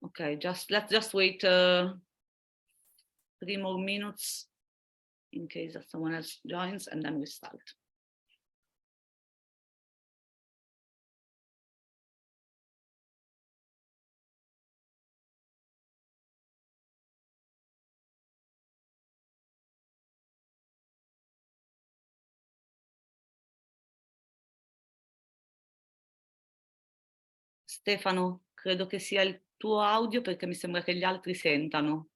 Okay, let's just wait 3 more minutes in case that someone else joins, and then we start. Stefano, credo che sia il tuo audio perché mi sembra che gli altri sentano.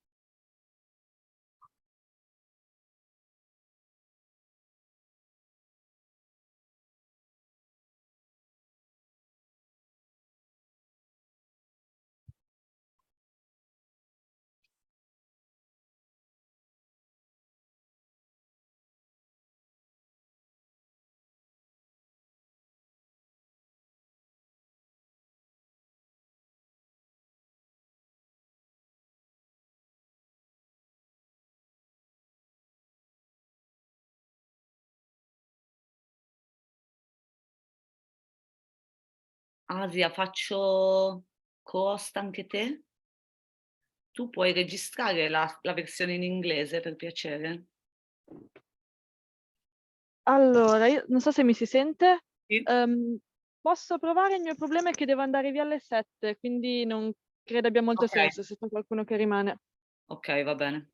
Asia, faccio co-host anche te? Tu puoi registrare la versione in inglese, per piacere? Allora, io non so se mi si sente. Sì. Posso provare, il mio problema è che devo andare via alle 7, quindi non credo abbia molto senso se c'è qualcuno che rimane. Ok, va bene.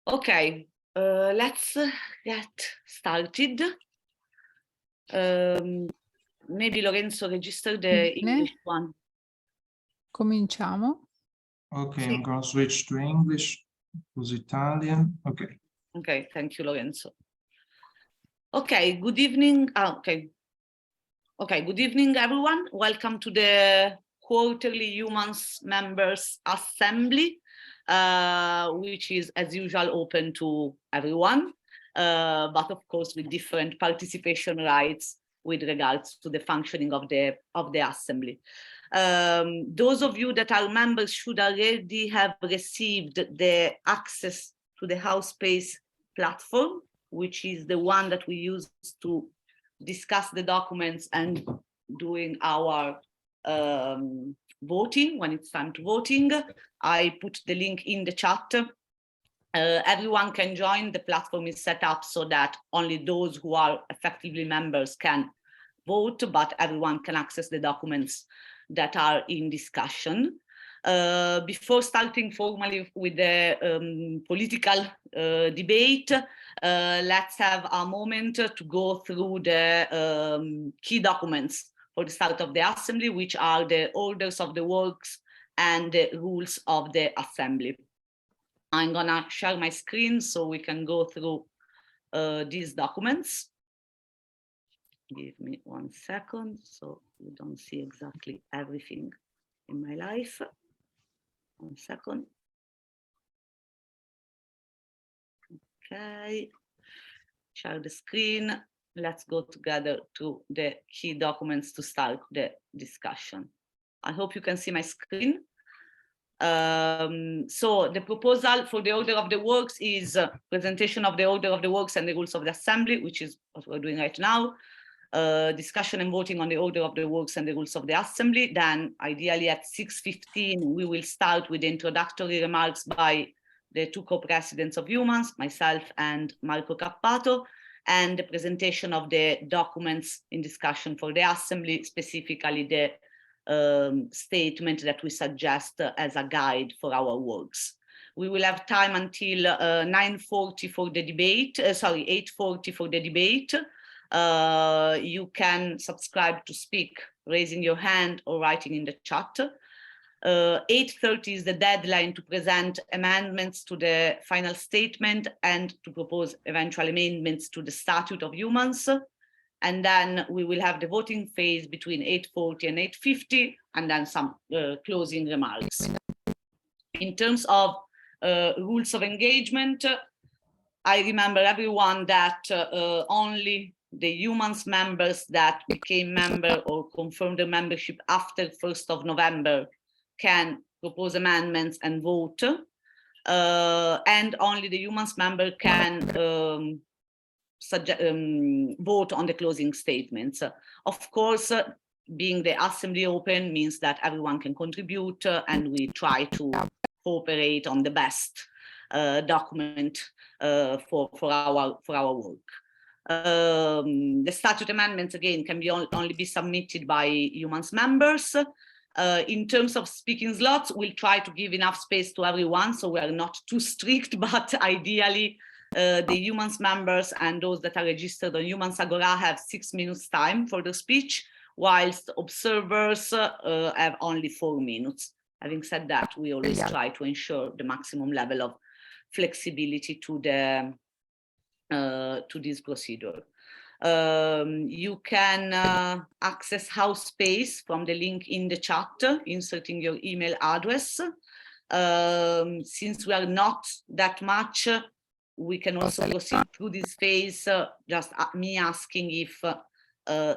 Okay, let's get started. Maybe Lorenzo register the English one. Cominciamo. Okay, Sì. I'm going to switch to English, was Italian. Okay. Okay, thank you, Lorenzo. Okay, good evening. Okay, good evening, everyone. Welcome to the quarterly EUMANS Members Assembly, which is, as usual, open to everyone, but of course with different participation rights with regards to the functioning of the Assembly. Those of you that are members should already have received the access to the House Space platform, which is the one that we use to discuss the documents and doing our voting when it's time to voting. I put the link in the chat. Everyone can join. The platform is set up so that only those who are effectively members can vote, but everyone can access the documents that are in discussion. Before starting formally with the political debate, let's have a moment to go through the key documents for the start of the Assembly, which are the orders of the works and the rules of the Assembly. I'm gonna share my screen so we can go through these documents. Give me 1 second so you don't see exactly everything in my life. 1 second. Okay, share the screen. Let's go together to the key documents to start the discussion. I hope you can see my screen. So the proposal for the order of the works is presentation of the order of the works and the rules of the Assembly, which is what we're doing right now. Discussion and voting on the order of the works and the rules of the Assembly. Then ideally at 6:15, we will start with the introductory remarks by the two co-presidents of EUMANS, myself and Marco Cappato, and the presentation of the documents in discussion for the Assembly, specifically the statement that we suggest as a guide for our works. We will have time until 9:40 for the debate, 8:40 for the debate. You can subscribe to speak, raising your hand or writing in the chat. 8:30 is the deadline to present amendments to the final statement and to propose eventual amendments to the Statute of EUMANS. And then we will have the voting phase between 8:40 and 8:50, and then some closing remarks. In terms of rules of engagement, I remember everyone that only the EUMANS members that became member or confirmed their membership after 1st of November can propose amendments and vote. And only the EUMANS member can vote on the closing statements. Of course, being the assembly open means that everyone can contribute, and we try to cooperate on the best document for our work. The statute amendments, again, can be only be submitted by EUMANS members. In terms of speaking slots, we'll try to give enough space to everyone, so we are not too strict, but ideally, the EUMANS members and those that are registered on EUMANS Agora have 6 minutes time for the speech, whilst observers have only 4 minutes. Having said that, we always try to ensure the maximum level of flexibility to this procedure. You can access House Space from the link in the chat, inserting your email address. Since we are not that much, we can also proceed through this phase, just me asking if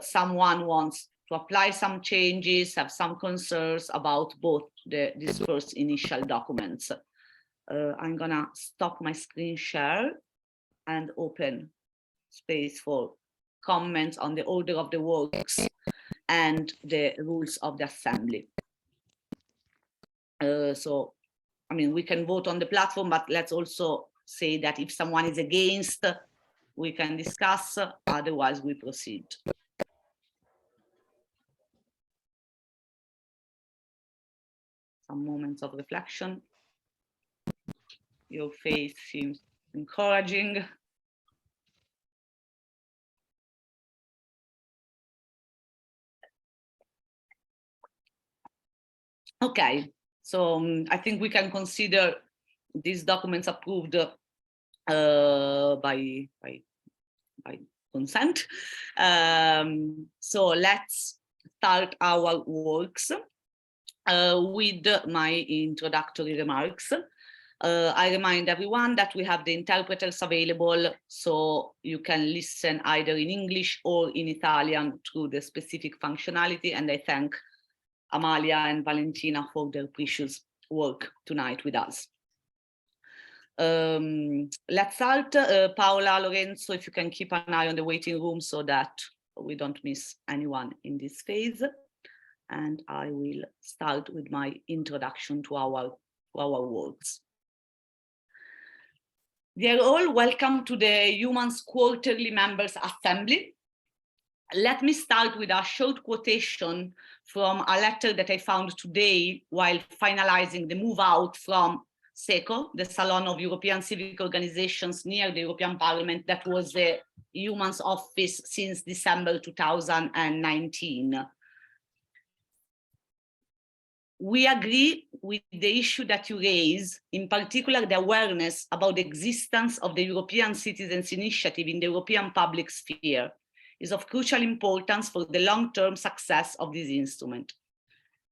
someone wants to apply some changes, have some concerns about both these first initial documents. I'm gonna stop my screen share and open space for comments on the order of the works and the rules of the assembly. So, I mean, we can vote on the platform, but let's also say that if someone is against, we can discuss, otherwise we proceed. Some moments of reflection. Your face seems encouraging. Okay, so I think we can consider these documents approved by consent. So let's start our works with my introductory remarks. I remind everyone that we have the interpreters available, so you can listen either in English or in Italian through the specific functionality, and I thank Amalia and Valentina for their precious work tonight with us. Let's start. Paola, Lorenzo, if you can keep an eye on the waiting room so that we don't miss anyone in this phase. And I will start with my introduction to our works. Dear all, welcome to the EUMANS Quarterly Members Assembly. Let me start with a short quotation from a letter that I found today while finalizing the move out from SECO, the Salon of European Civic Organizations near the European Parliament, that was the EUMANS office since December 2019. We agree with the issue that you raise, in particular the awareness about the existence of the European Citizens Initiative in the European public sphere is of crucial importance for the long-term success of this instrument.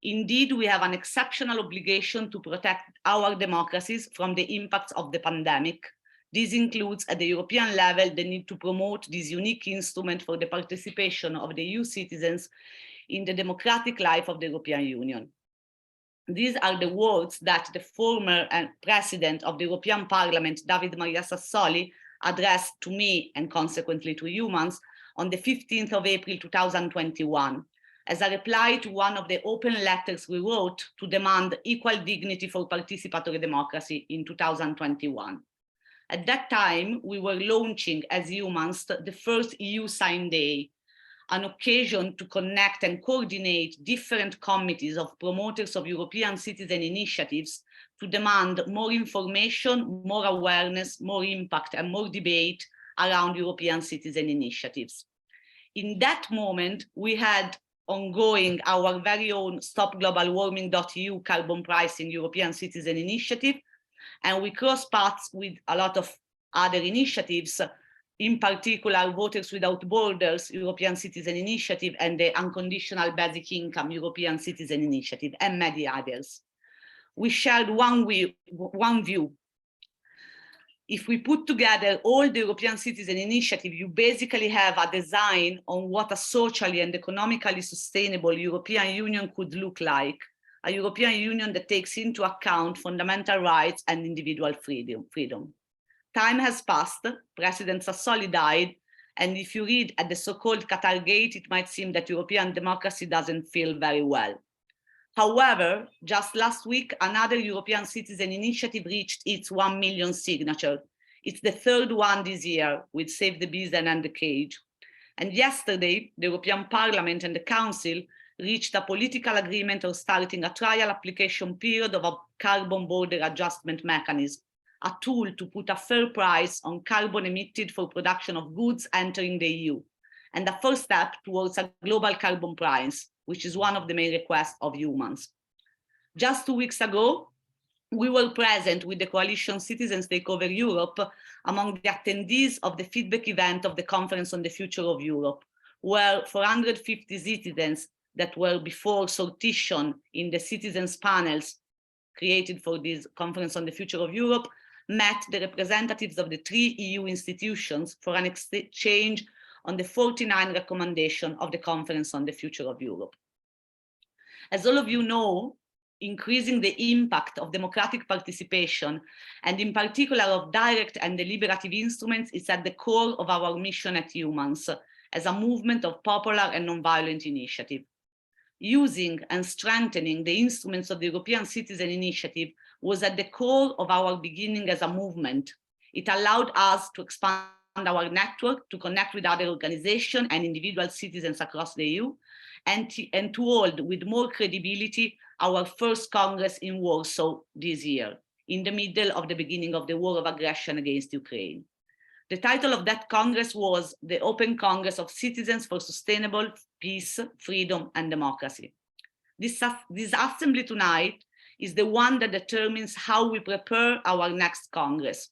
Indeed, we have an exceptional obligation to protect our democracies from the impacts of the pandemic. This includes, at the European level, the need to promote this unique instrument for the participation of the EU citizens in the democratic life of the European Union. These are the words that the former president of the European Parliament, David Maria Sassoli, addressed to me and consequently to EUMANS on the 15th of April 2021, as a reply to one of the open letters we wrote to demand equal dignity for participatory democracy in 2021. At that time, we were launching as EUMANS the first EU Sign Day, an occasion to connect and coordinate different committees of promoters of European citizen initiatives to demand more information, more awareness, more impact, and more debate around European citizen initiatives. In that moment, we had ongoing our very own StopGlobalWarming.eu carbon pricing European citizen initiative, and we crossed paths with a lot of other initiatives, in particular Voters Without Borders European Citizen Initiative and the Unconditional Basic Income European Citizen Initiative, and many others. We shared one view. if we put together all the European citizen initiative, you basically have a design on what a socially and economically sustainable European Union could look like, a European Union that takes into account fundamental rights and individual freedom. Time has passed, President Sassoli died, and if you read at the so-called Qatar Gate, it might seem that European democracy doesn't feel very well. However, just last week, another European citizen initiative reached its 1 million signature. It's the third one this year with Save the Bees and End the Cage. And yesterday, the European Parliament and the Council reached a political agreement on starting a trial application period of a carbon border adjustment mechanism, a tool to put a fair price on carbon emitted for production of goods entering the EU, and the first step towards a global carbon price, which is one of the main requests of EUMANS. Just 2 weeks ago, we were present with the coalition Citizens Take Over Europe among the attendees of the feedback event of the Conference on the Future of Europe, where 450 citizens that were before sortition in the citizens panels created for this Conference on the Future of Europe met the representatives of the 3 EU institutions for an exchange on the 49 recommendation of the Conference on the Future of Europe. As all of you know, increasing the impact of democratic participation, and in particular of direct and deliberative instruments, is at the core of our mission at EUMANS as a movement of popular and non-violent initiative. Using and strengthening the instruments of the European Citizen Initiative was at the core of our beginning as a movement. It allowed us to expand our network, to connect with other organizations and individual citizens across the EU, and to hold with more credibility our first Congress in Warsaw this year, in the middle of the beginning of the war of aggression against Ukraine. The title of that Congress was the Open Congress of Citizens for Sustainable Peace, Freedom and Democracy. This assembly tonight is the one that determines how we prepare our next Congress.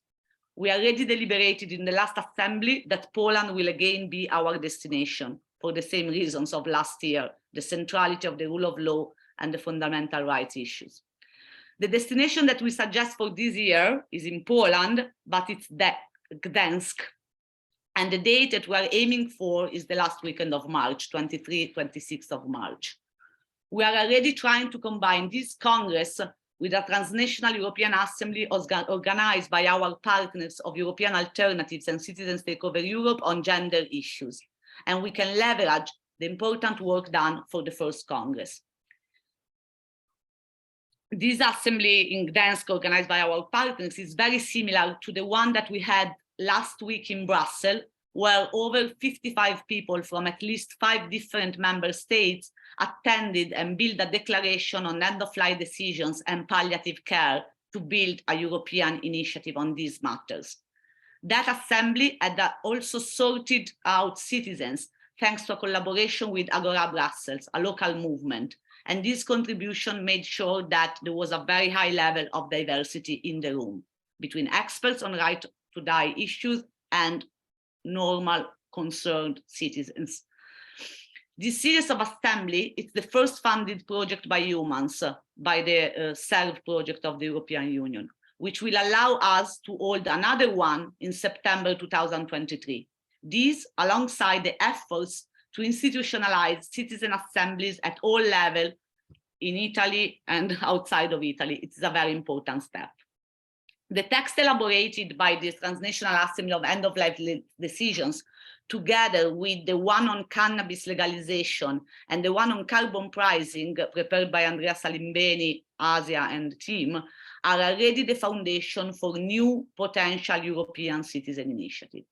We already deliberated in the last assembly that Poland will again be our destination for the same reasons of last year, the centrality of the rule of law and the fundamental rights issues. The destination that we suggest for this year is in Poland, but it's Gdańsk. And the date that we're aiming for is the last weekend of March, 23, 26th of March. We are already trying to combine this Congress with a transnational European Assembly organized by our partners of European Alternatives and Citizens Take Over Europe on gender issues. And we can leverage the important work done for the first Congress. This assembly in Gdańsk, organized by our partners, is very similar to the one that we had last week in Brussels, where over 55 people from at least 5 different member states attended and built a declaration on end-of-life decisions and palliative care to build a European initiative on these matters. That assembly had also sorted out citizens thanks to a collaboration with Agora Brussels, a local movement. And this contribution made sure that there was a very high level of diversity in the room between experts on right to die issues and normal concerned citizens. This series of assembly is the first funded project by EUMANS, by the SERV project of the European Union, which will allow us to hold another one in September 2023. These, alongside the efforts to institutionalize citizen assemblies at all levels in Italy and outside of Italy, it is a very important step. The text elaborated by this Transnational Assembly of End-of-Life Decisions, together with the one on cannabis legalization and the one on carbon pricing prepared by Andrea Salimbeni, Asia and team, are already the foundation for new potential European citizen initiative.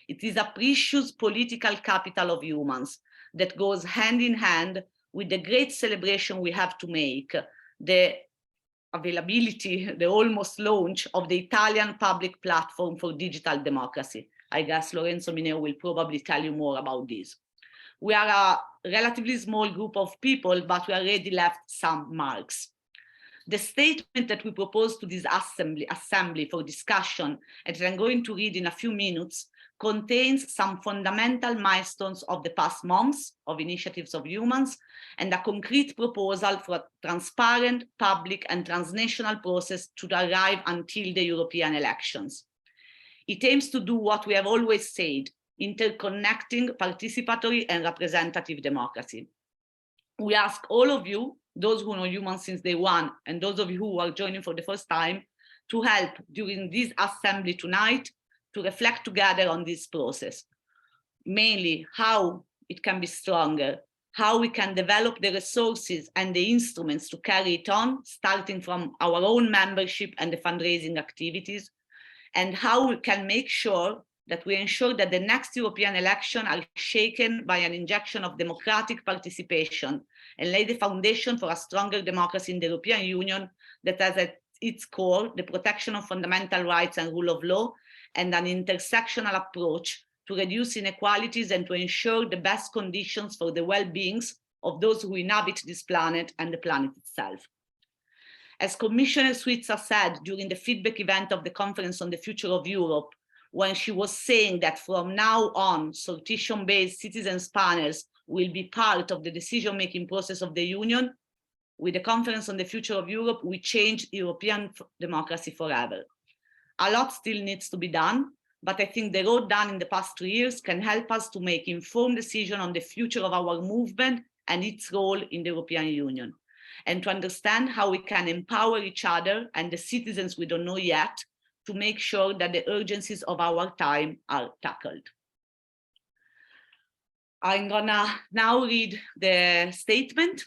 It is a precious political capital of EUMANS that goes hand in hand with the great celebration we have to make, the availability, the almost launch of the Italian public platform for digital democracy. I guess Lorenzo Mineo will probably tell you more about this. We are a relatively small group of people, but we already left some marks. The statement that we propose to this assembly for discussion, and that I'm going to read in a few minutes, contains some fundamental milestones of the past months of initiatives of EUMANS and a concrete proposal for a transparent, public and transnational process to arrive until the European elections. It aims to do what we have always said, interconnecting participatory and representative democracy. We ask all of you, those who know EUMANS since day one, and those of you who are joining for the first time, to help during this assembly tonight to reflect together on this process, mainly how it can be stronger, how we can develop the resources and the instruments to carry it on, starting from our own membership and the fundraising activities, and how we can make sure that we ensure that the next European election are shaken by an injection of democratic participation and lay the foundation for a stronger democracy in the European Union that has at its core the protection of fundamental rights and rule of law and an intersectional approach to reduce inequalities and to ensure the best conditions for the well-beings of those who inhabit this planet and the planet itself. As Commissioner Switzer said during the feedback event of the Conference on the Future of Europe, when she was saying that from now on, sortition-based citizens panels will be part of the decision-making process of the Union, with the Conference on the Future of Europe, we changed European democracy forever. A lot still needs to be done, but I think the road done in the past 3 years can help us to make informed decisions on the future of our movement and its role in the European Union, and to understand how we can empower each other and the citizens we don't know yet to make sure that the urgencies of our time are tackled. I'm gonna now read the statement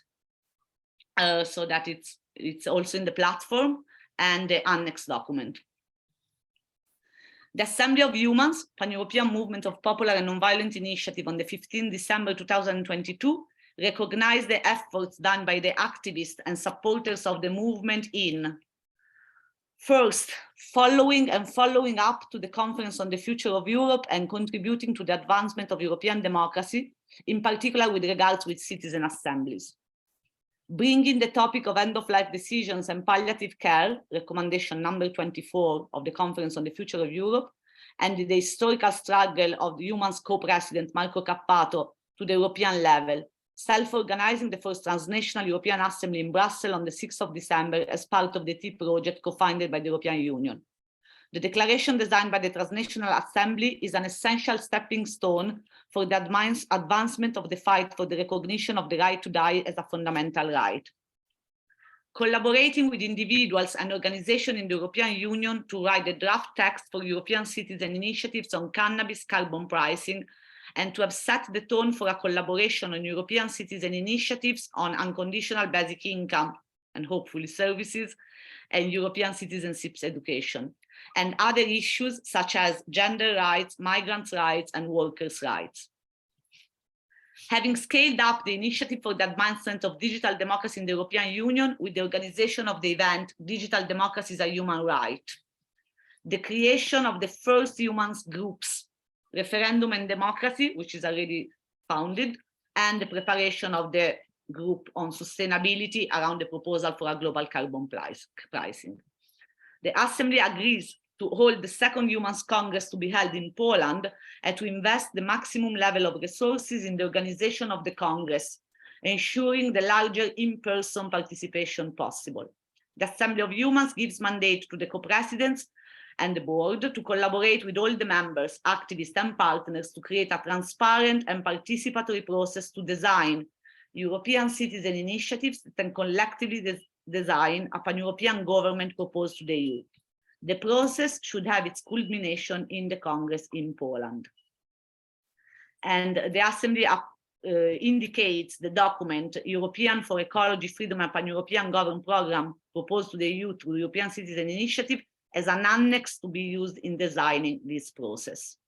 so that it's also in the platform and the annex document. The Assembly of EUMANS, Pan-European Movement of Popular and Nonviolent Initiative on the 15th December 2022, recognized the efforts done by the activists and supporters of the movement in, first, following up to the Conference on the Future of Europe and contributing to the advancement of European democracy, in particular with regards with citizen assemblies. Bringing the topic of end-of-life decisions and palliative care, recommendation number 24 of the Conference on the Future of Europe, and the historical struggle of the EUMANS co-president Marco Cappato to the European level, self-organizing the first transnational European Assembly in Brussels on the 6th of December as part of the T project co-funded by the European Union. The declaration designed by the Transnational Assembly is an essential stepping stone for the advancement of the fight for the recognition of the right to die as a fundamental right. Collaborating with individuals and organizations in the European Union to write the draft text for European citizen initiatives on cannabis carbon pricing, and to have set the tone for a collaboration on European citizen initiatives on unconditional basic income and hopefully services and European citizenship education, and other issues such as gender rights, migrants' rights, and workers' rights. Having scaled up the initiative for the advancement of digital democracy in the European Union with the organization of the event Digital Democracy is a Human Right, the creation of the first EUMANS groups, Referendum and Democracy, which is already founded, and the preparation of the group on sustainability around the proposal for a global carbon pricing. The Assembly agrees to hold the second EUMANS Congress to be held in Poland and to invest the maximum level of resources in the organization of the Congress, ensuring the larger in-person participation possible. The Assembly of EUMANS gives mandate to the co-presidents and the board to collaborate with all the members, activists, and partners to create a transparent and participatory process to design European citizen initiatives that can collectively design a pan-European government proposed to the EU. The process should have its culmination in the Congress in Poland. And the Assembly indicates the document European for Ecology, Freedom and Pan-European Government Program proposed to the EU through the European Citizen Initiative as an annex to be used in designing this process.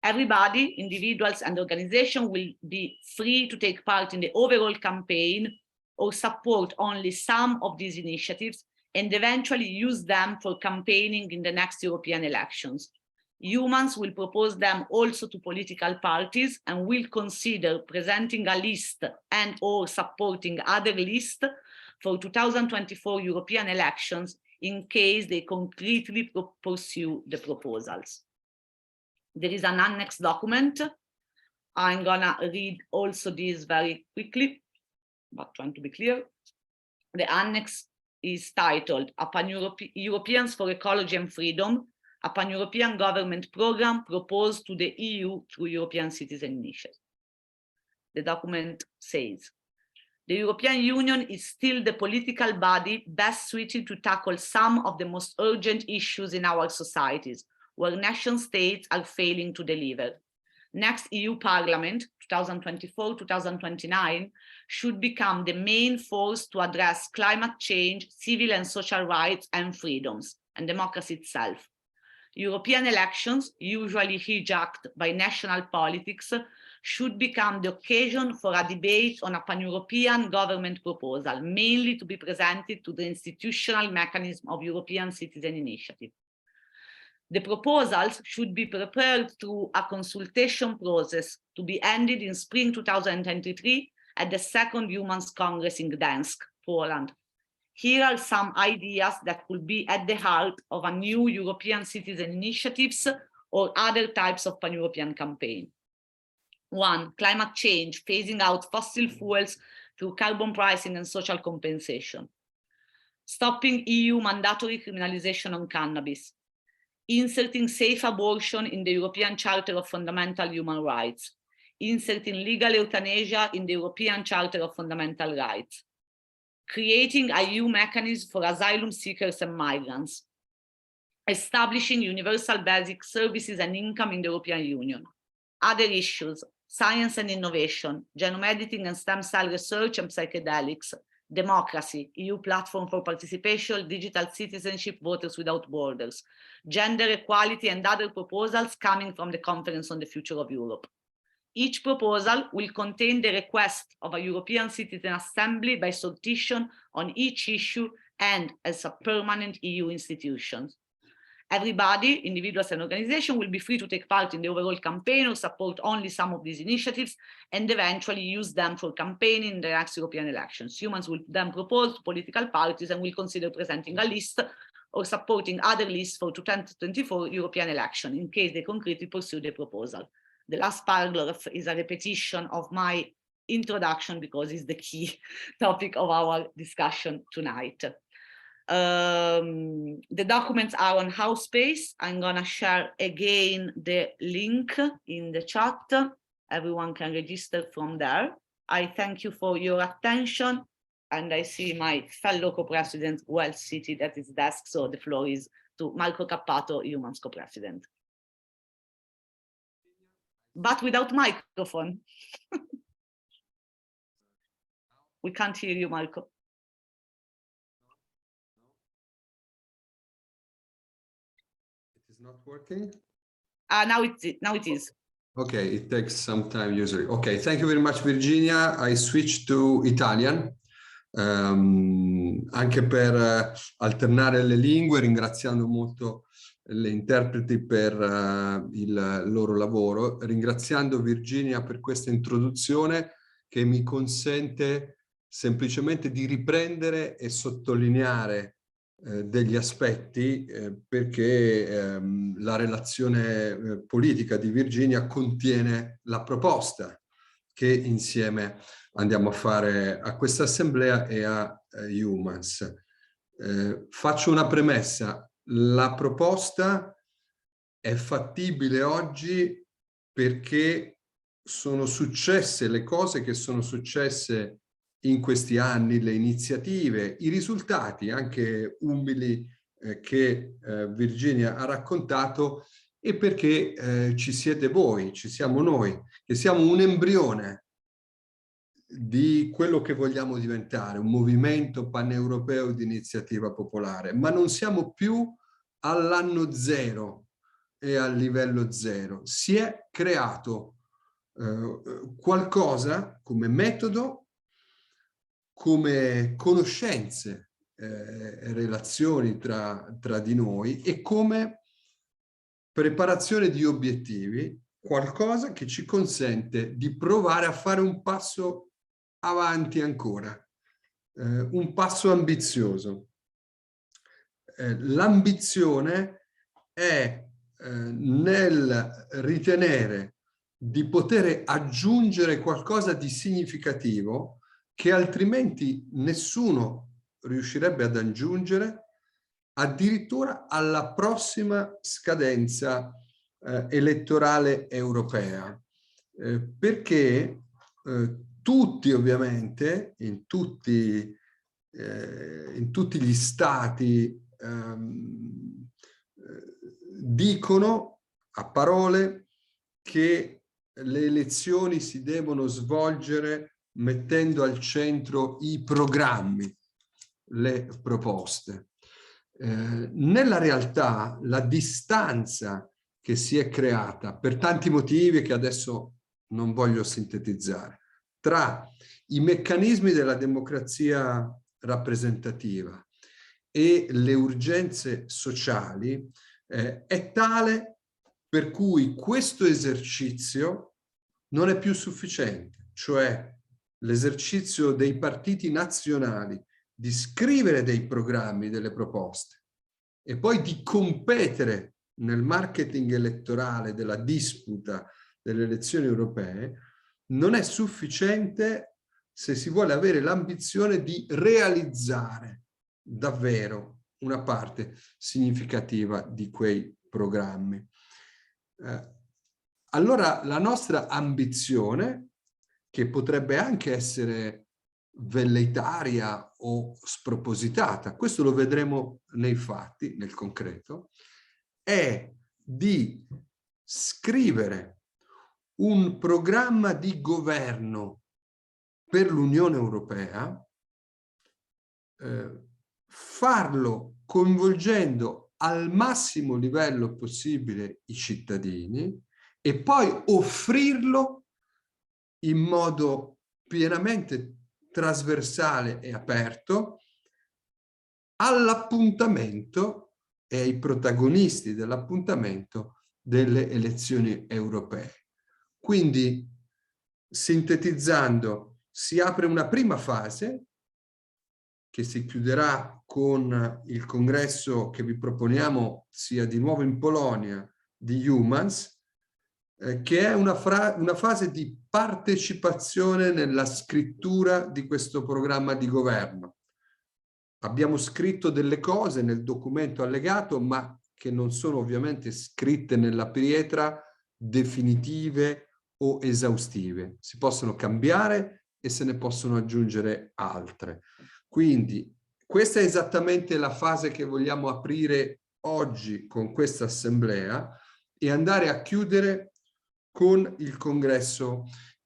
Everybody, individuals and organizations, will be free to take part in the overall campaign or support only some of these initiatives and eventually use them for campaigning in the next European elections. EUMANS will propose them also to political parties and will consider presenting a list and or supporting other lists for 2024 European elections in case they concretely pursue the proposals. There is an annex document. I'm gonna read also this very quickly, but trying to be clear. The annex is titled Europeans for Ecology and Freedom, a pan-European government program proposed to the EU through European Citizen Initiative. The document says, the European Union is still the political body best suited to tackle some of the most urgent issues in our societies, where nation states are failing to deliver. Next EU Parliament, 2024-2029, should become the main force to address climate change, civil and social rights and freedoms, and democracy itself. European elections, usually hijacked by national politics, should become the occasion for a debate on a pan-European government proposal, mainly to be presented to the institutional mechanism of European Citizen Initiative. The proposals should be prepared through a consultation process to be ended in spring 2023 at the second EUMANS Congress in Gdańsk, Poland. Here are some ideas that could be at the heart of a new European citizen initiatives or other types of pan-European campaign. 1. Climate change, phasing out fossil fuels through carbon pricing and social compensation. Stopping EU mandatory criminalization on cannabis. Inserting safe abortion in the European Charter of Fundamental Human Rights. Inserting legal euthanasia in the European Charter of Fundamental Rights. Creating a EU mechanism for asylum seekers and migrants. Establishing universal basic services and income in the European Union. Other issues, science and innovation, genome editing and stem cell research and psychedelics, democracy, EU platform for participation, digital citizenship, voters without borders, gender equality and other proposals coming from the Conference on the Future of Europe. Each proposal will contain the request of a European Citizen Assembly by sortition on each issue and as a permanent EU institution. Everybody, individuals and organizations, will be free to take part in the overall campaign or support only some of these initiatives and eventually use them for campaigning in the next European elections. Humans will then propose to political parties and will consider presenting a list or supporting other lists for 2024 European election in case they concretely pursue the proposal. The last paragraph is a repetition of my introduction because it's the key topic of our discussion tonight. The documents are on Housepace. I'm gonna share again the link in the chat. Everyone can register from there. I thank you for your attention, and I see my fellow co-president well seated at his desk, so the floor is to Marco Cappato, EUMANS co-president. But without microphone. We can't hear you, Marco. Not working? Now it is. Okay, it takes some time usually. Okay, thank you very much, Virginia. I switch to Italian, anche per alternare le lingue, ringraziando molto le interpreti per il loro lavoro, ringraziando Virginia per questa introduzione che mi consente semplicemente di riprendere e sottolineare degli aspetti perché la relazione politica di Virginia contiene la proposta che insieme andiamo a fare a questa assemblea e a EUMANS. Faccio una premessa: la proposta è fattibile oggi perché sono successe le cose che sono successe in questi anni, le iniziative, i risultati anche umili che Virginia ha raccontato, e perché ci siete voi, ci siamo noi, che siamo un embrione di quello che vogliamo diventare, un movimento paneuropeo di iniziativa popolare, ma non siamo più all'anno zero e al livello zero. Si è creato qualcosa come metodo, come conoscenze, relazioni tra di noi e come preparazione di obiettivi, qualcosa che ci consente di provare a fare un passo avanti ancora, un passo ambizioso. L'ambizione è nel ritenere di poter aggiungere qualcosa di significativo che altrimenti nessuno riuscirebbe ad aggiungere addirittura alla prossima scadenza elettorale europea, perché tutti ovviamente, in tutti gli stati dicono a parole che le elezioni si devono svolgere mettendo al centro i programmi, le proposte. Nella realtà la distanza che si è creata per tanti motivi che adesso non voglio sintetizzare tra i meccanismi della democrazia rappresentativa e le urgenze sociali è tale per cui questo esercizio non è più sufficiente, cioè l'esercizio dei partiti nazionali di scrivere dei programmi, delle proposte e poi di competere nel marketing elettorale della disputa delle elezioni europee non è sufficiente se si vuole avere l'ambizione di realizzare davvero una parte significativa di quei programmi. Allora la nostra ambizione, che potrebbe anche essere velleitaria o spropositata, questo lo vedremo nei fatti, nel concreto, è di scrivere un programma di governo per l'Unione Europea, farlo coinvolgendo al massimo livello possibile i cittadini e poi offrirlo in modo pienamente trasversale e aperto all'appuntamento e ai protagonisti dell'appuntamento delle elezioni europee. Quindi, sintetizzando, si apre una prima fase che si chiuderà con il congresso che vi proponiamo sia di nuovo in Polonia, di EUMANS, che è una fase di partecipazione nella scrittura di questo programma di governo. Abbiamo scritto delle cose nel documento allegato, ma che non sono ovviamente scritte nella pietra, definitive o esaustive. Si possono cambiare e se ne possono aggiungere altre. Quindi questa è esattamente la fase che vogliamo aprire oggi con questa assemblea e andare a chiudere con il congresso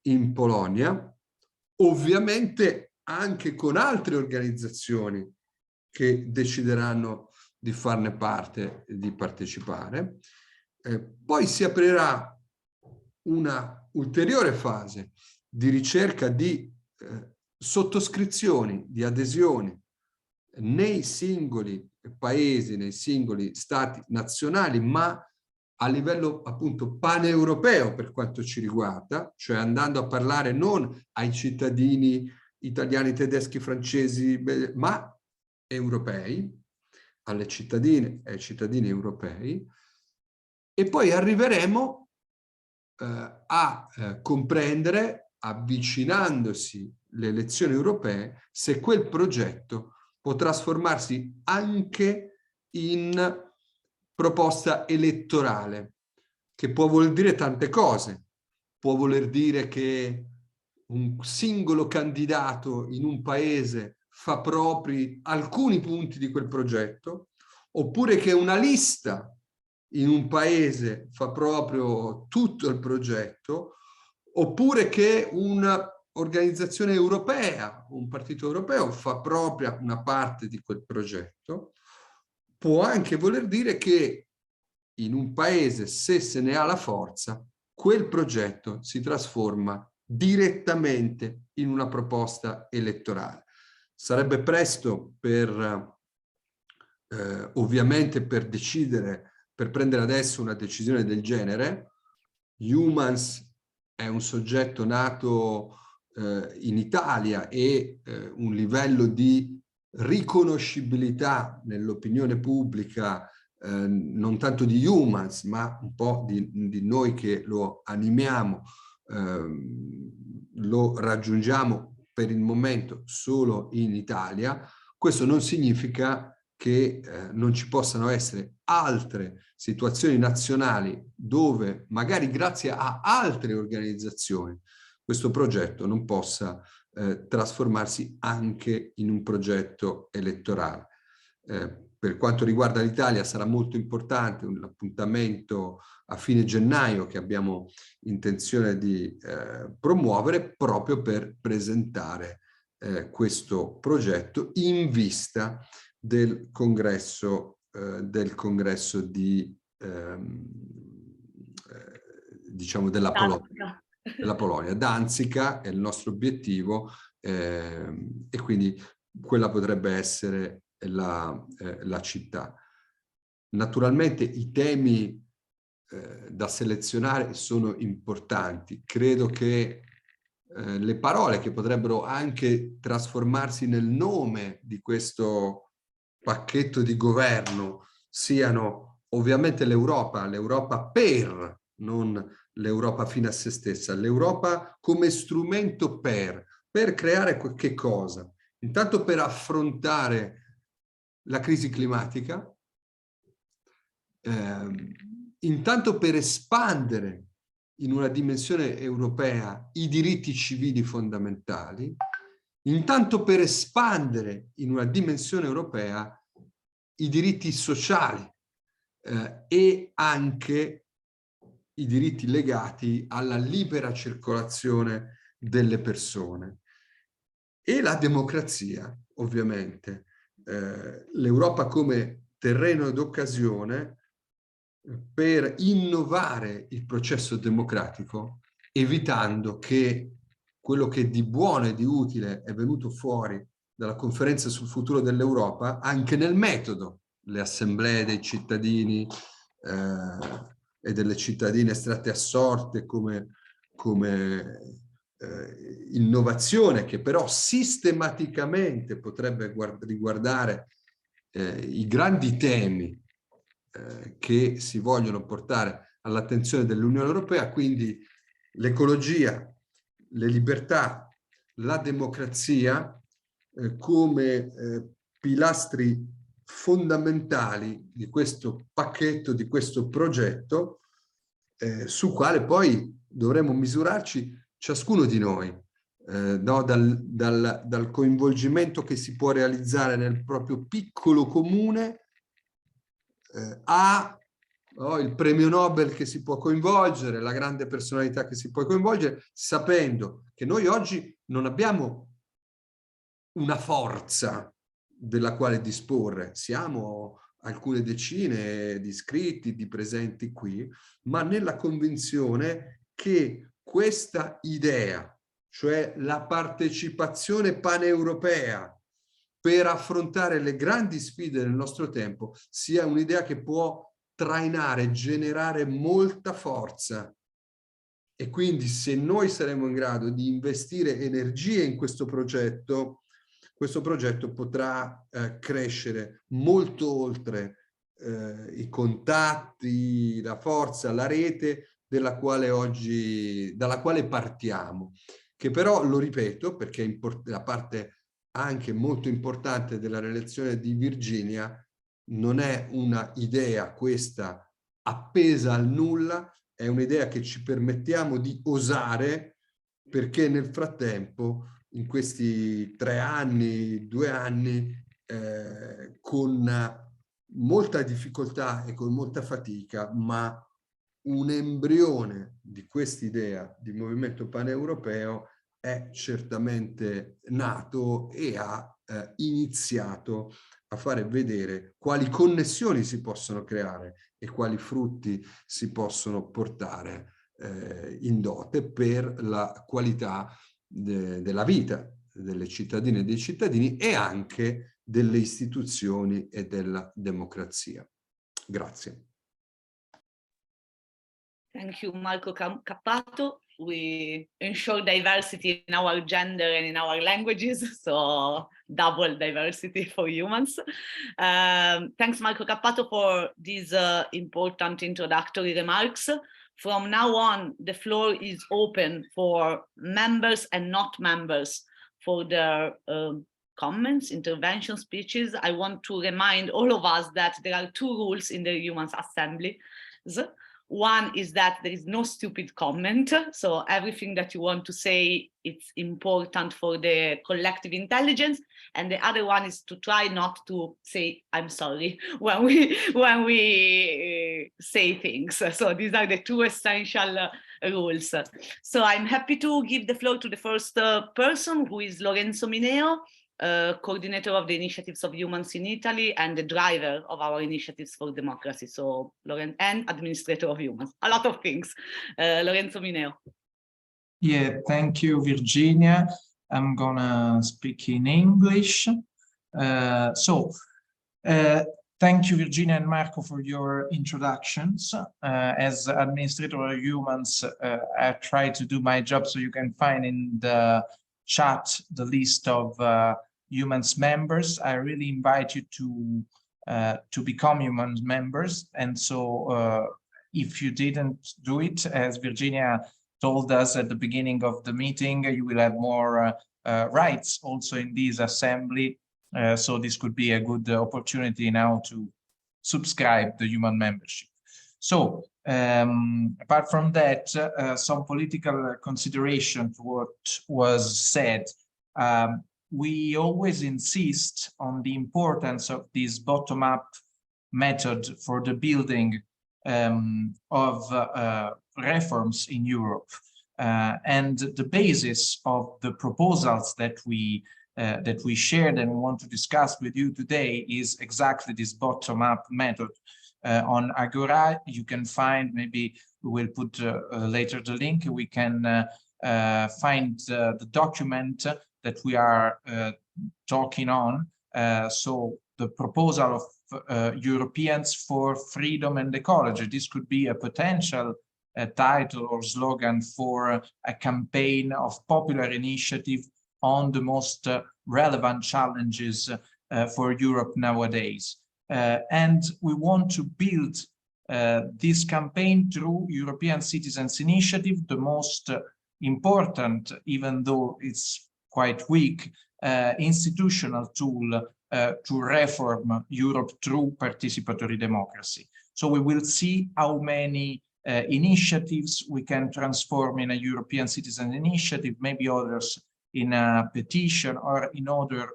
in Polonia, ovviamente anche con altre organizzazioni che decideranno di farne parte e di partecipare. Poi si aprirà una ulteriore fase di ricerca di sottoscrizioni, di adesioni nei singoli paesi, nei singoli stati nazionali, ma a livello appunto paneuropeo per quanto ci riguarda, cioè andando a parlare non ai cittadini italiani, tedeschi, francesi, ma europei, alle cittadine e ai cittadini europei, e poi arriveremo a comprendere, avvicinandosi le elezioni europee, se quel progetto può trasformarsi anche in proposta elettorale, che può voler dire tante cose. Può voler dire che un singolo candidato in un paese fa propri alcuni punti di quel progetto, oppure che una lista in un paese fa proprio tutto il progetto, oppure che un'organizzazione europea, un partito europeo fa propria una parte di quel progetto. Può anche voler dire che in un paese, se se ne ha la forza, quel progetto si trasforma direttamente in una proposta elettorale. Sarebbe presto per, ovviamente, per decidere, per prendere adesso una decisione del genere. EUMANS è un soggetto nato in Italia e un livello di riconoscibilità nell'opinione pubblica non tanto di EUMANS, ma un po' di noi che lo animiamo, lo raggiungiamo per il momento solo in Italia. Questo non significa che non ci possano essere altre situazioni nazionali dove magari grazie a altre organizzazioni questo progetto non possa trasformarsi anche in un progetto elettorale. Per quanto riguarda l'Italia sarà molto importante un appuntamento a fine gennaio che abbiamo intenzione di promuovere proprio per presentare questo progetto in vista del congresso di diciamo della Polonia. Danzica è il nostro obiettivo e quindi quella potrebbe essere la città. Naturalmente i temi da selezionare sono importanti. Credo che le parole che potrebbero anche trasformarsi nel nome di questo pacchetto di governo siano ovviamente l'Europa per, non l'Europa fine a se stessa, l'Europa come strumento per creare che cosa? Intanto per affrontare la crisi climatica, intanto per espandere in una dimensione europea i diritti civili fondamentali, intanto per espandere in una dimensione europea i diritti sociali e anche i diritti legati alla libera circolazione delle persone. E la democrazia, ovviamente. L'Europa come terreno d'occasione per innovare il processo democratico, evitando che quello che di buono e di utile è venuto fuori dalla conferenza sul futuro dell'Europa, anche nel metodo, le assemblee dei cittadini e delle cittadine estratte a sorte come innovazione, che però sistematicamente potrebbe riguardare i grandi temi che si vogliono portare all'attenzione dell'Unione Europea, quindi l'ecologia, le libertà, la democrazia come pilastri fondamentali di questo pacchetto, di questo progetto, su quale poi dovremo misurarci ciascuno di noi, no? dal coinvolgimento che si può realizzare nel proprio piccolo comune il premio Nobel che si può coinvolgere, la grande personalità che si può coinvolgere, sapendo che noi oggi non abbiamo una forza della quale disporre, siamo alcune decine di iscritti, di presenti qui, ma nella convinzione che questa idea, cioè la partecipazione paneuropea per affrontare le grandi sfide del nostro tempo, sia un'idea che può trainare, generare molta forza. E quindi se noi saremo in grado di investire energie in questo progetto potrà crescere molto oltre i contatti, la forza, la rete dalla quale partiamo, che però, lo ripeto, perché è la parte anche molto importante della relazione di Virginia, non è una idea questa appesa al nulla, è un'idea che ci permettiamo di osare, perché nel frattempo, in questi 3 anni, 2 anni, con molta difficoltà e con molta fatica, ma un embrione di quest'idea di movimento paneuropeo è certamente nato e ha iniziato a fare vedere quali connessioni si possono creare e quali frutti si possono portare in dote per la qualità della vita delle cittadine e dei cittadini e anche delle istituzioni e della democrazia. Grazie. Thank you, Marco Cappato. We ensure diversity in our gender and in our languages, so double diversity for humans. Thanks, Marco Cappato, for these important introductory remarks. From now on, the floor is open for members and not members for their comments, intervention speeches. I want to remind all of us that there are 2 rules in the Humans Assembly. One is that there is no stupid comment. So everything that you want to say, it's important for the collective intelligence. And the other one is to try not to say, I'm sorry, when we say things. So these are the 2 essential rules. So I'm happy to give the floor to the first person, who is Lorenzo Mineo, coordinator of the initiatives of Humans in Italy and the driver of our initiatives for democracy. So Lorenzo, and administrator of Humans, a lot of things. Lorenzo Mineo. Yeah, thank you, Virginia. I'm gonna speak in English. Thank you, Virginia and Marco, for your introductions. As administrator of Humans, I try to do my job, so you can find in the chat the list of Humans members. I really invite you to become Humans members. And so if you didn't do it, as Virginia told us at the beginning of the meeting, you will have more rights also in this assembly. So this could be a good opportunity now to subscribe the human membership. So apart from that, some political consideration to what was said. We always insist on the importance of this bottom-up method for the building of reforms in Europe. And the basis of the proposals that we shared and want to discuss with you today is exactly this bottom-up method. On Agora, you can find, maybe we will put later the link, we can find the document that we are talking on. So the proposal of Europeans for Freedom and Ecology. This could be a potential title or slogan for a campaign of popular initiative on the most relevant challenges for Europe nowadays. And we want to build this campaign through European Citizens Initiative, the most important, even though it's quite weak, institutional tool to reform Europe through participatory democracy. So we will see how many initiatives we can transform in a European Citizen Initiative, maybe others in a petition or in other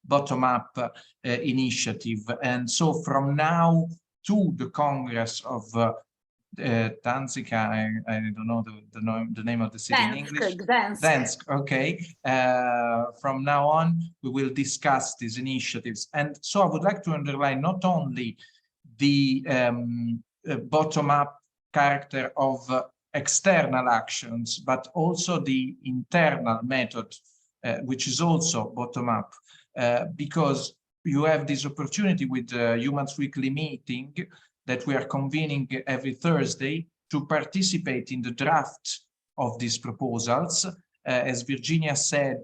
bottom-up initiative. And so from now to the Congress of Danzica, I don't know the name of the city in English. Gdansk, okay. From now on, we will discuss these initiatives. And so I would like to underline not only the bottom-up character of external actions, but also the internal method, which is also bottom-up, because you have this opportunity with the Humans Weekly meeting that we are convening every Thursday to participate in the draft of these proposals. As Virginia said,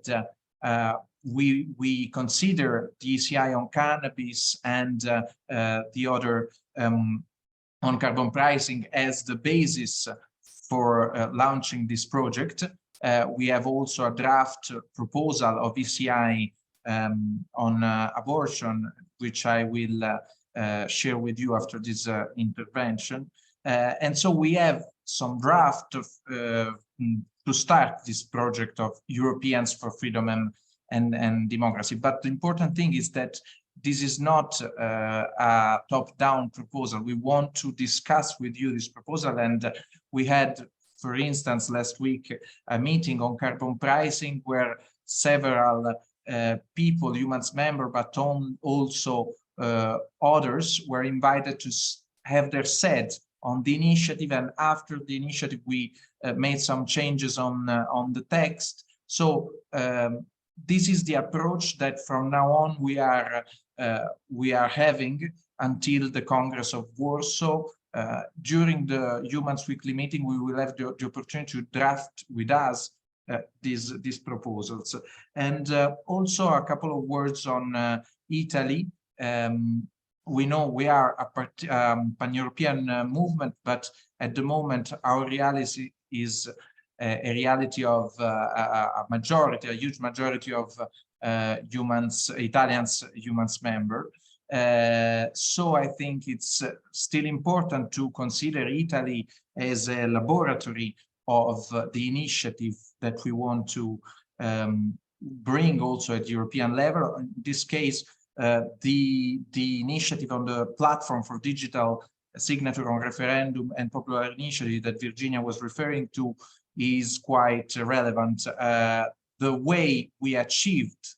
we consider the ECI on cannabis and the other on carbon pricing as the basis for launching this project. We have also a draft proposal of ECI on abortion, which I will share with you after this intervention. And so we have some draft of, to start this project of Europeans for Freedom and Democracy. But the important thing is that this is not a top-down proposal. We want to discuss with you this proposal, and we had, for instance, last week, a meeting on carbon pricing where several people, Humans member, but also others were invited to have their say on the initiative, and after the initiative we made some changes on the text. So this is the approach that from now on we are having until the Congress of Warsaw. During the Humans Weekly meeting, we will have the opportunity to draft with us these proposals. And also a couple of words on Italy. We know we are a pan-European movement, but at the moment our reality is a reality of a huge majority of Italians EUMANS member. So I think it's still important to consider Italy as a laboratory of the initiative that we want to bring also at European level. In this case, the initiative on the platform for digital signature on referendum and popular initiative that Virginia was referring to is quite relevant. The way we achieved,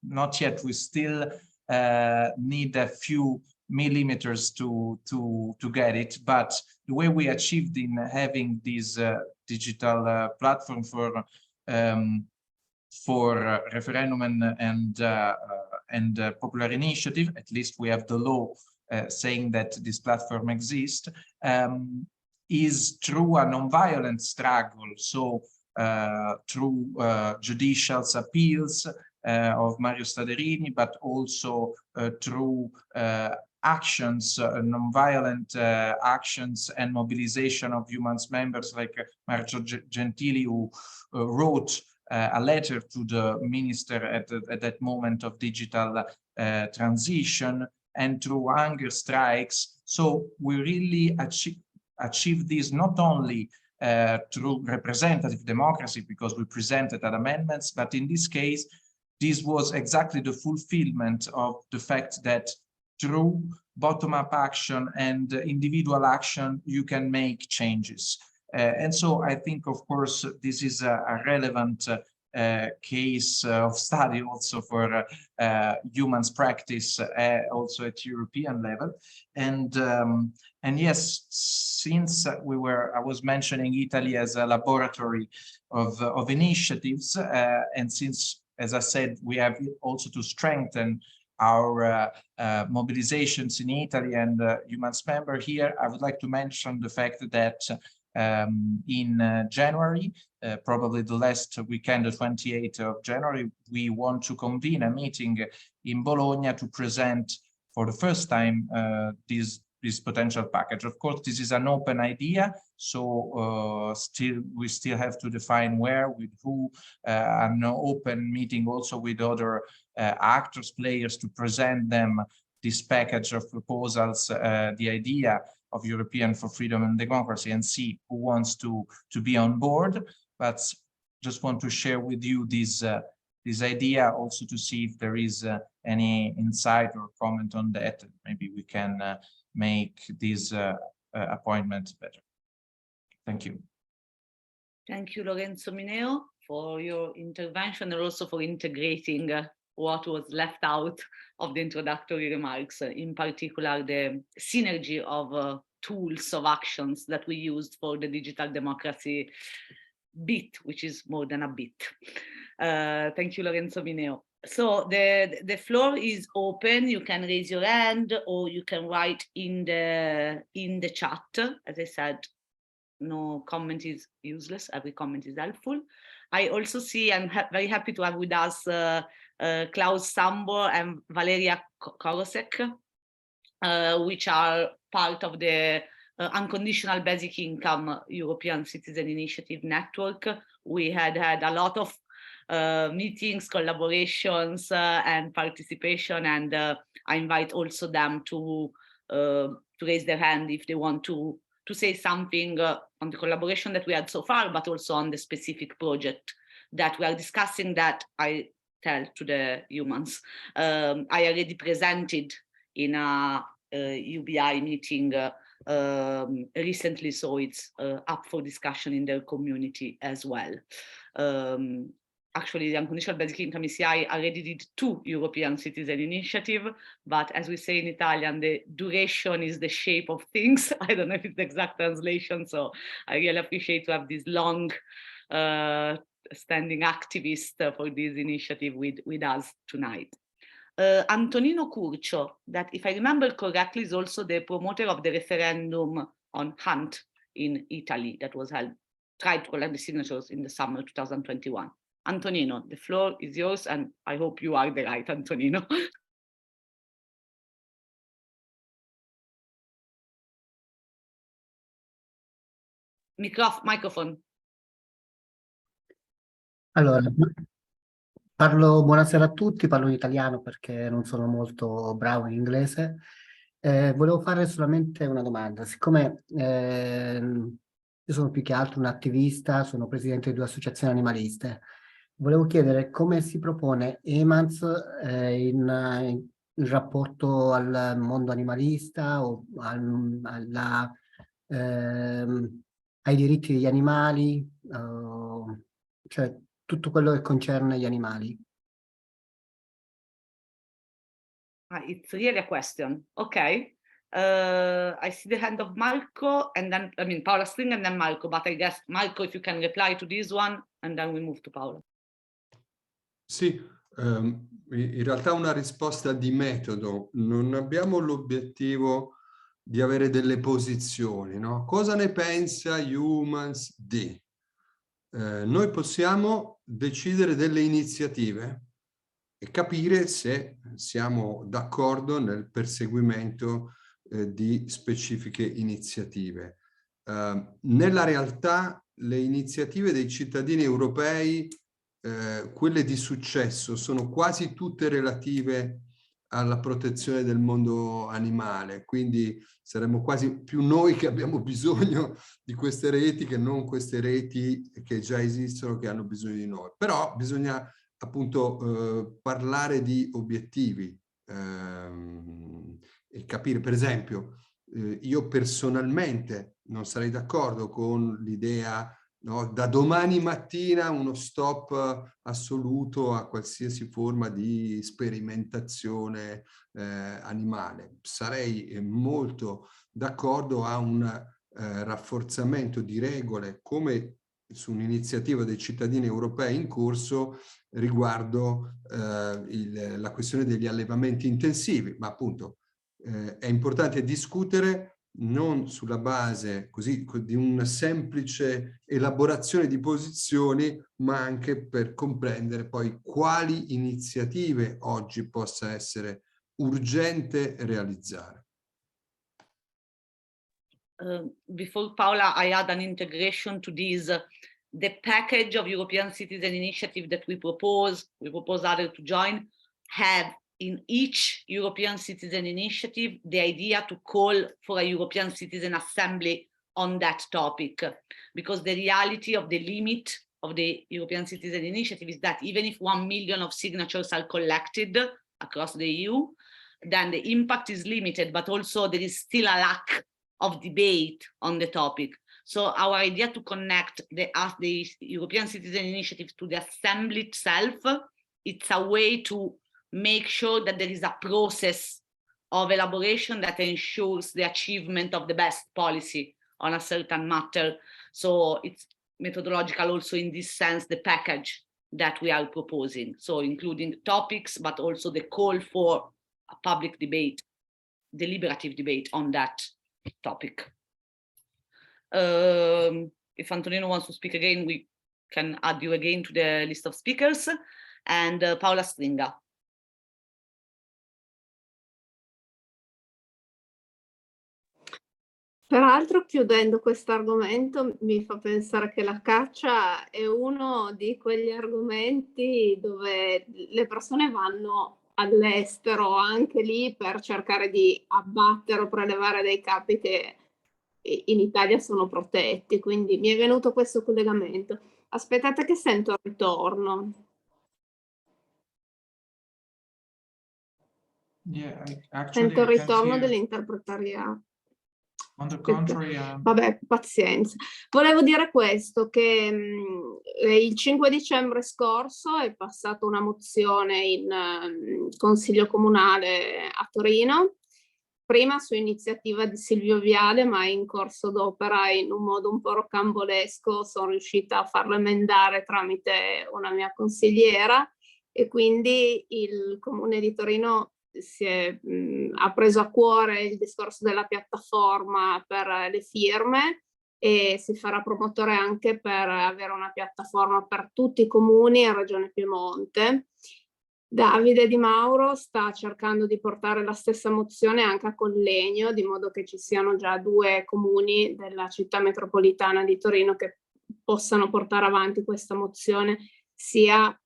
not yet, we still need a few millimeters to get it, but the way we achieved in having this digital platform for referendum and popular initiative, at least we have the law saying that this platform exists, is through a non-violent struggle. So through judicial appeals of Mario Staderini, but also through actions, non-violent actions and mobilization of EUMANS members like Marcio Gentili, who wrote a letter to the minister at that moment of digital transition, and through hunger strikes. So we really achieve this not only through representative democracy, because we presented amendments, but in this case, this was exactly the fulfillment of the fact that through bottom-up action and individual action, you can make changes. And so I think, of course, this is a relevant case of study also for EUMANS practice, also at European level. And yes, since I was mentioning Italy as a laboratory of initiatives, and since, as I said, we have also to strengthen our mobilizations in Italy and EUMANS member here, I would like to mention the fact that in January, probably the last weekend, the 28th of January, we want to convene a meeting in Bologna to present for the first time this potential package. Of course, this is an open idea, so we still have to define where, with who, an open meeting also with other actors, players, to present them this package of proposals, the idea of European for Freedom and Democracy, and see who wants to be on board. But just want to share with you this idea, also to see if there is any insight or comment on that. Maybe we can make this appointment better. Thank you. Thank you, Lorenzo Mineo, for your intervention and also for integrating what was left out of the introductory remarks, in particular the synergy of tools of actions that we used for the digital democracy bit, which is more than a bit. Thank you, Lorenzo Mineo. So the floor is open. You can raise your hand or you can write in the chat. As I said, no comment is useless. Every comment is helpful. I also see, I'm very happy to have with us Klaus Sambor and Valeria Korosek, which are part of the Unconditional Basic Income European Citizen Initiative Network. We had a lot of meetings, collaborations, and participation, and I invite also them to raise their hand if they want to say something on the collaboration that we had so far, but also on the specific project that we are discussing that I tell to the EUMANS. I already presented in a UBI meeting recently, so it's up for discussion in their community as well. Actually, the Unconditional Basic Income ECI already did 2 European Citizen Initiative, but as we say in Italian, the duration is the shape of things. I don't know if it's the exact translation, so I really appreciate to have this long standing activist for this initiative with us tonight. Antonino Curcio, that if I remember correctly, is also the promoter of the referendum on Hunt in Italy that was held, tried to collect the signatures in the summer 2021. Antonino, the floor is yours, and I hope you are the right Antonino. Microphone. Allora, Buonasera a tutti, parlo in italiano perché non sono molto bravo in inglese. Volevo fare solamente una domanda. Siccome io sono più che altro un attivista, sono presidente di due associazioni animaliste, volevo chiedere come si propone EUMANS in rapporto al mondo animalista o ai diritti degli animali, cioè tutto quello che concerne gli animali. It's really a question. Okay. I see the hand of Marco and then, I mean, Paola String and then Marco, but I guess, Marco, if you can reply to this one and then we move to Paola. Sì, in realtà una risposta di metodo. Non abbiamo l'obiettivo di avere delle posizioni, no? Cosa ne pensa EUMANS di? Noi possiamo decidere delle iniziative e capire se siamo d'accordo nel perseguimento di specifiche iniziative. Nella realtà le iniziative dei cittadini europei, quelle di successo, sono quasi tutte relative alla protezione del mondo animale, quindi saremmo quasi più noi che abbiamo bisogno di queste reti che non queste reti che già esistono che hanno bisogno di noi. Però bisogna appunto parlare di obiettivi e capire, per esempio, io personalmente non sarei d'accordo con l'idea, no, da domani mattina uno stop assoluto a qualsiasi forma di sperimentazione animale. Sarei molto d'accordo a un rafforzamento di regole come su un'iniziativa dei cittadini europei in corso riguardo la questione degli allevamenti intensivi, ma appunto è importante discutere non sulla base così di una semplice elaborazione di posizioni, ma anche per comprendere poi quali iniziative oggi possa essere urgente realizzare. Before Paola, I add an integration to this, the package of European Citizen Initiative that we propose others to join, have in each European Citizen Initiative the idea to call for a European Citizen Assembly on that topic, because the reality of the limit of the European Citizen Initiative is that even if 1 million of signatures are collected across the EU, then the impact is limited, but also there is still a lack of debate on the topic. So our idea to connect the European Citizen Initiative to the Assembly itself, it's a way to make sure that there is a process of elaboration that ensures the achievement of the best policy on a certain matter. So it's methodological also in this sense, the package that we are proposing. So including topics, but also the call for a public debate, deliberative debate on that topic. If Antonino wants to speak again, we can add you again to the list of speakers. And Paola Stringa. Peraltro, chiudendo questo argomento, mi fa pensare che la caccia è uno di quegli argomenti dove le persone vanno all'estero, anche lì per cercare di abbattere o prelevare dei capi che in Italia sono protetti. Quindi mi è venuto questo collegamento. Aspettate che sento il ritorno. Yeah, Sento il ritorno dell'interpretariato. On the contrary, vabbè, pazienza. Volevo dire questo, che il 5 dicembre scorso è passata una mozione in Consiglio Comunale a Torino, prima su iniziativa di Silvio Viale, ma in corso d'opera in un modo un po' rocambolesco sono riuscita a farlo emendare tramite una mia consigliera e quindi il Comune di Torino ha preso a cuore il discorso della piattaforma per le firme e si farà promotore anche per avere una piattaforma per tutti i comuni in Regione Piemonte. Davide Di Mauro sta cercando di portare la stessa mozione anche a Collegno, di modo che ci siano già 2 comuni della città metropolitana di Torino che possano portare avanti questa mozione sia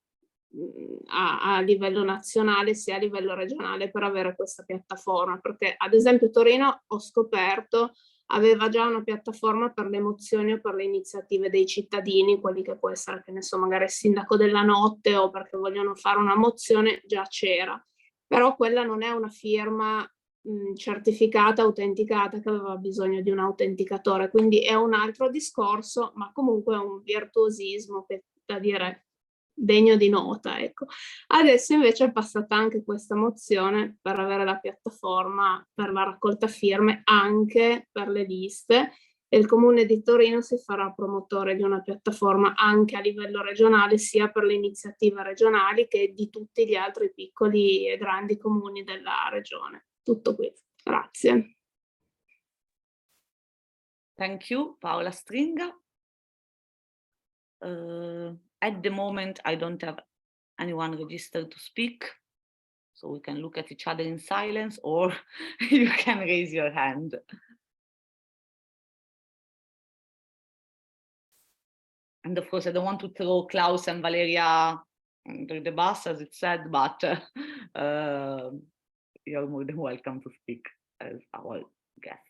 a livello nazionale sia a livello regionale per avere questa piattaforma, perché ad esempio Torino, ho scoperto, aveva già una piattaforma per le mozioni o per le iniziative dei cittadini, quelli che può essere, che ne so, magari il sindaco della notte o perché vogliono fare una mozione, già c'era. Però quella non è una firma certificata, autenticata, che aveva bisogno di un autenticatore, quindi è un altro discorso, ma comunque è un virtuosismo che, da dire, degno di nota, ecco. Adesso invece è passata anche questa mozione per avere la piattaforma per la raccolta firme anche per le liste, e il Comune di Torino si farà promotore di una piattaforma anche a livello regionale, sia per le iniziative regionali che di tutti gli altri piccoli e grandi comuni della regione. Tutto qui. Grazie. Thank you, Paola Stringa. At the moment, I don't have anyone registered to speak, so we can look at each other in silence, or you can raise your hand. And of course, I don't want to throw Klaus and Valeria under the bus, as it said, but you're more than welcome to speak as our guest.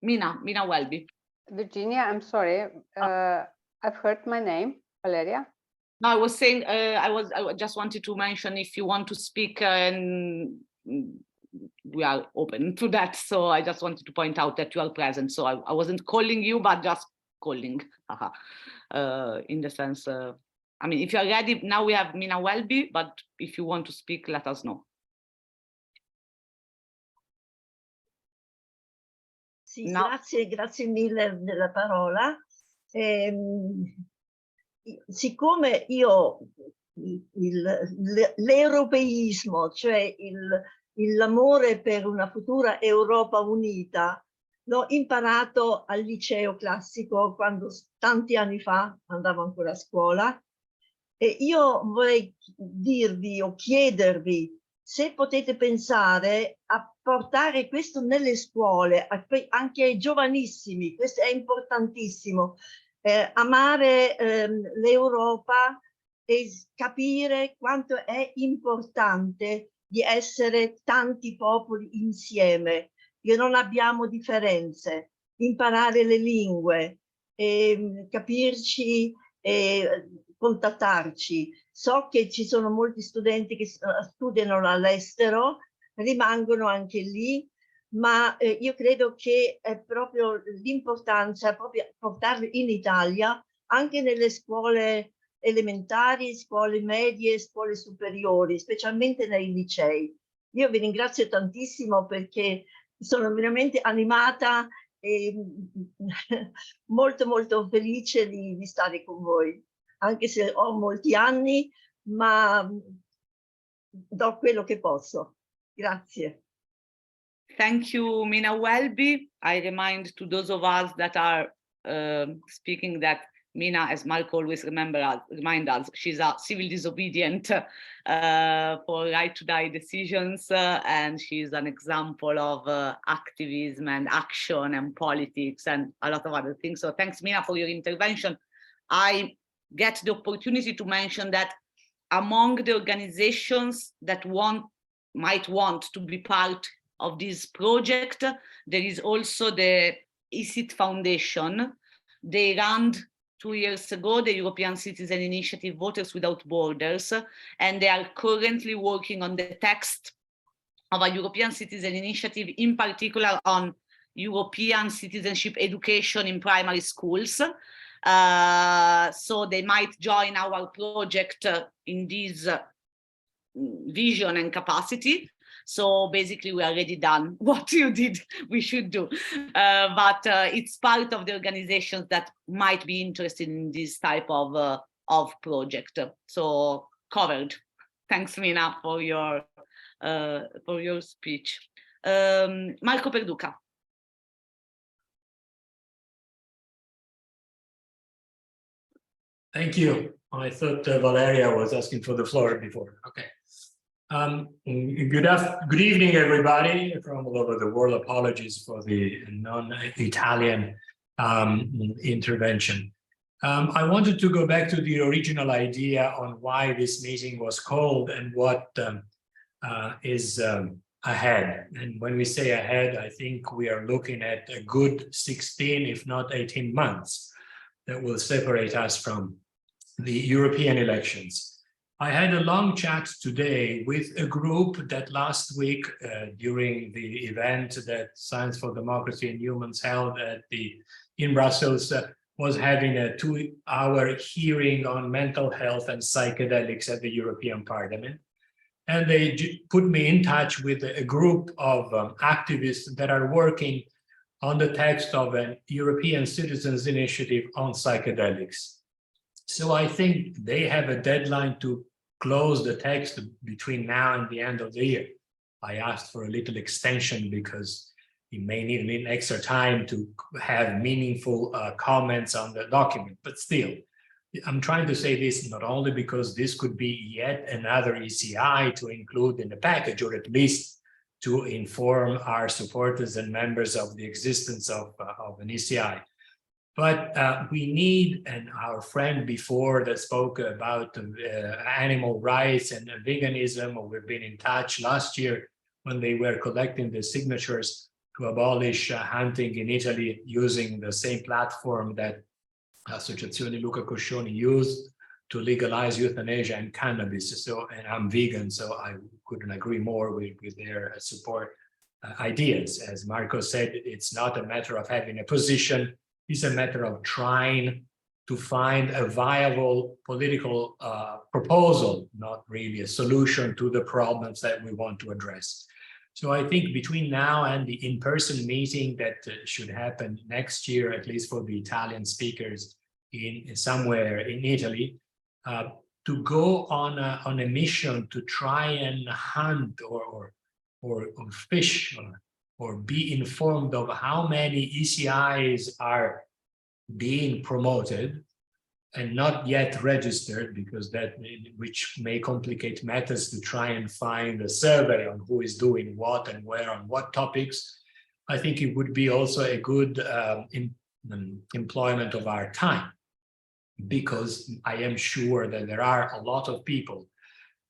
Mina Welby. Virginia, I'm sorry. I've heard my name, Valeria. No, I was saying, I just wanted to mention if you want to speak, and we are open to that. So I just wanted to point out that you are present. So I wasn't calling you, but just calling, in the sense, I mean, if you are ready, now we have Mina Welby, but if you want to speak, let us know. Sì, no. Grazie mille della parola. Siccome io l'europeismo, cioè l'amore per una futura Europa unita, l'ho imparato al liceo classico quando tanti anni fa andavo ancora a scuola, e io vorrei dirvi o chiedervi se potete pensare a portare questo nelle scuole, anche ai giovanissimi. Questo è importantissimo, amare l'Europa e capire quanto è importante di essere tanti popoli insieme, che non abbiamo differenze, imparare le lingue, capirci e contattarci. So che ci sono molti studenti che studiano all'estero, rimangono anche lì, ma io credo che è proprio l'importanza proprio portarli in Italia, anche nelle scuole elementari, scuole medie, scuole superiori, specialmente nei licei. Io vi ringrazio tantissimo perché sono veramente animata e molto felice di stare con voi, anche se ho molti anni, ma do quello che posso. Grazie. Thank you, Mina Welby. I remind to those of us that are speaking that Mina, as Marco always remind us, she's a civil disobedient for right to die decisions, and she's an example of activism and action and politics and a lot of other things. So thanks, Mina, for your intervention. I get the opportunity to mention that among the organizations that might want to be part of this project, there is also the ECIT Foundation. They ran 2 years ago the European Citizen Initiative Voters Without Borders, and they are currently working on the text of a European Citizen Initiative, in particular on European citizenship education in primary schools. So they might join our project in this vision and capacity. So basically we already done what you did, we should do. But it's part of the organizations that might be interested in this type of project. So covered. Thanks, Mina, for your speech. Marco Perduca. Thank you. I thought Valeria was asking for the floor before. Okay. Good evening, everybody from all over the world. Apologies for the non-Italian intervention. I wanted to go back to the original idea on why this meeting was called and what is ahead. And when we say ahead, I think we are looking at a good 16, if not 18 months that will separate us from the European elections. I had a long chat today with a group that last week during the event that Science for Democracy and Humans held in Brussels was having a 2-hour hearing on mental health and psychedelics at the European Parliament. And they put me in touch with a group of activists that are working on the text of a European Citizens Initiative on psychedelics. So I think they have a deadline to close the text between now and the end of the year. I asked for a little extension because it may need an extra time to have meaningful comments on the document, but still, I'm trying to say this not only because this could be yet another ECI to include in the package, or at least to inform our supporters and members of the existence of an ECI. But we need, and our friend before that spoke about animal rights and veganism, or we've been in touch last year when they were collecting the signatures to abolish hunting in Italy using the same platform that Associazione Luca Coscioni used to legalize euthanasia and cannabis. So, and I'm vegan, so I couldn't agree more with their support ideas. As Marco said, it's not a matter of having a position. It's a matter of trying to find a viable political proposal, not really a solution to the problems that we want to address. So I think between now and the in-person meeting that should happen next year, at least for the Italian speakers in somewhere in Italy, to go on a mission to try and hunt or fish or be informed of how many ECIs are being promoted and not yet registered, because which may complicate matters to try and find a survey on who is doing what and where on what topics. I think it would be also a good employment of our time, because I am sure that there are a lot of people,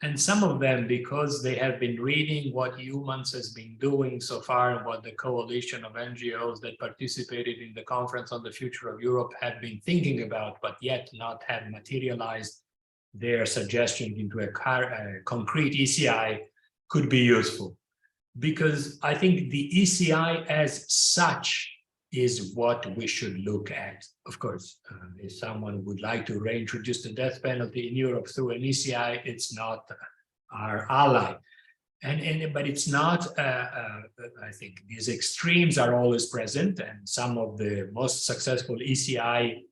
and some of them, because they have been reading what EUMANS has been doing so far and what the coalition of NGOs that participated in the Conference on the Future of Europe have been thinking about, but yet not have materialized their suggestion into a concrete ECI, could be useful. Because I think the ECI as such is what we should look at. Of course, if someone would like to reintroduce the death penalty in Europe through an ECI, it's not our ally. But it's not, I think these extremes are always present, and some of the most successful ECI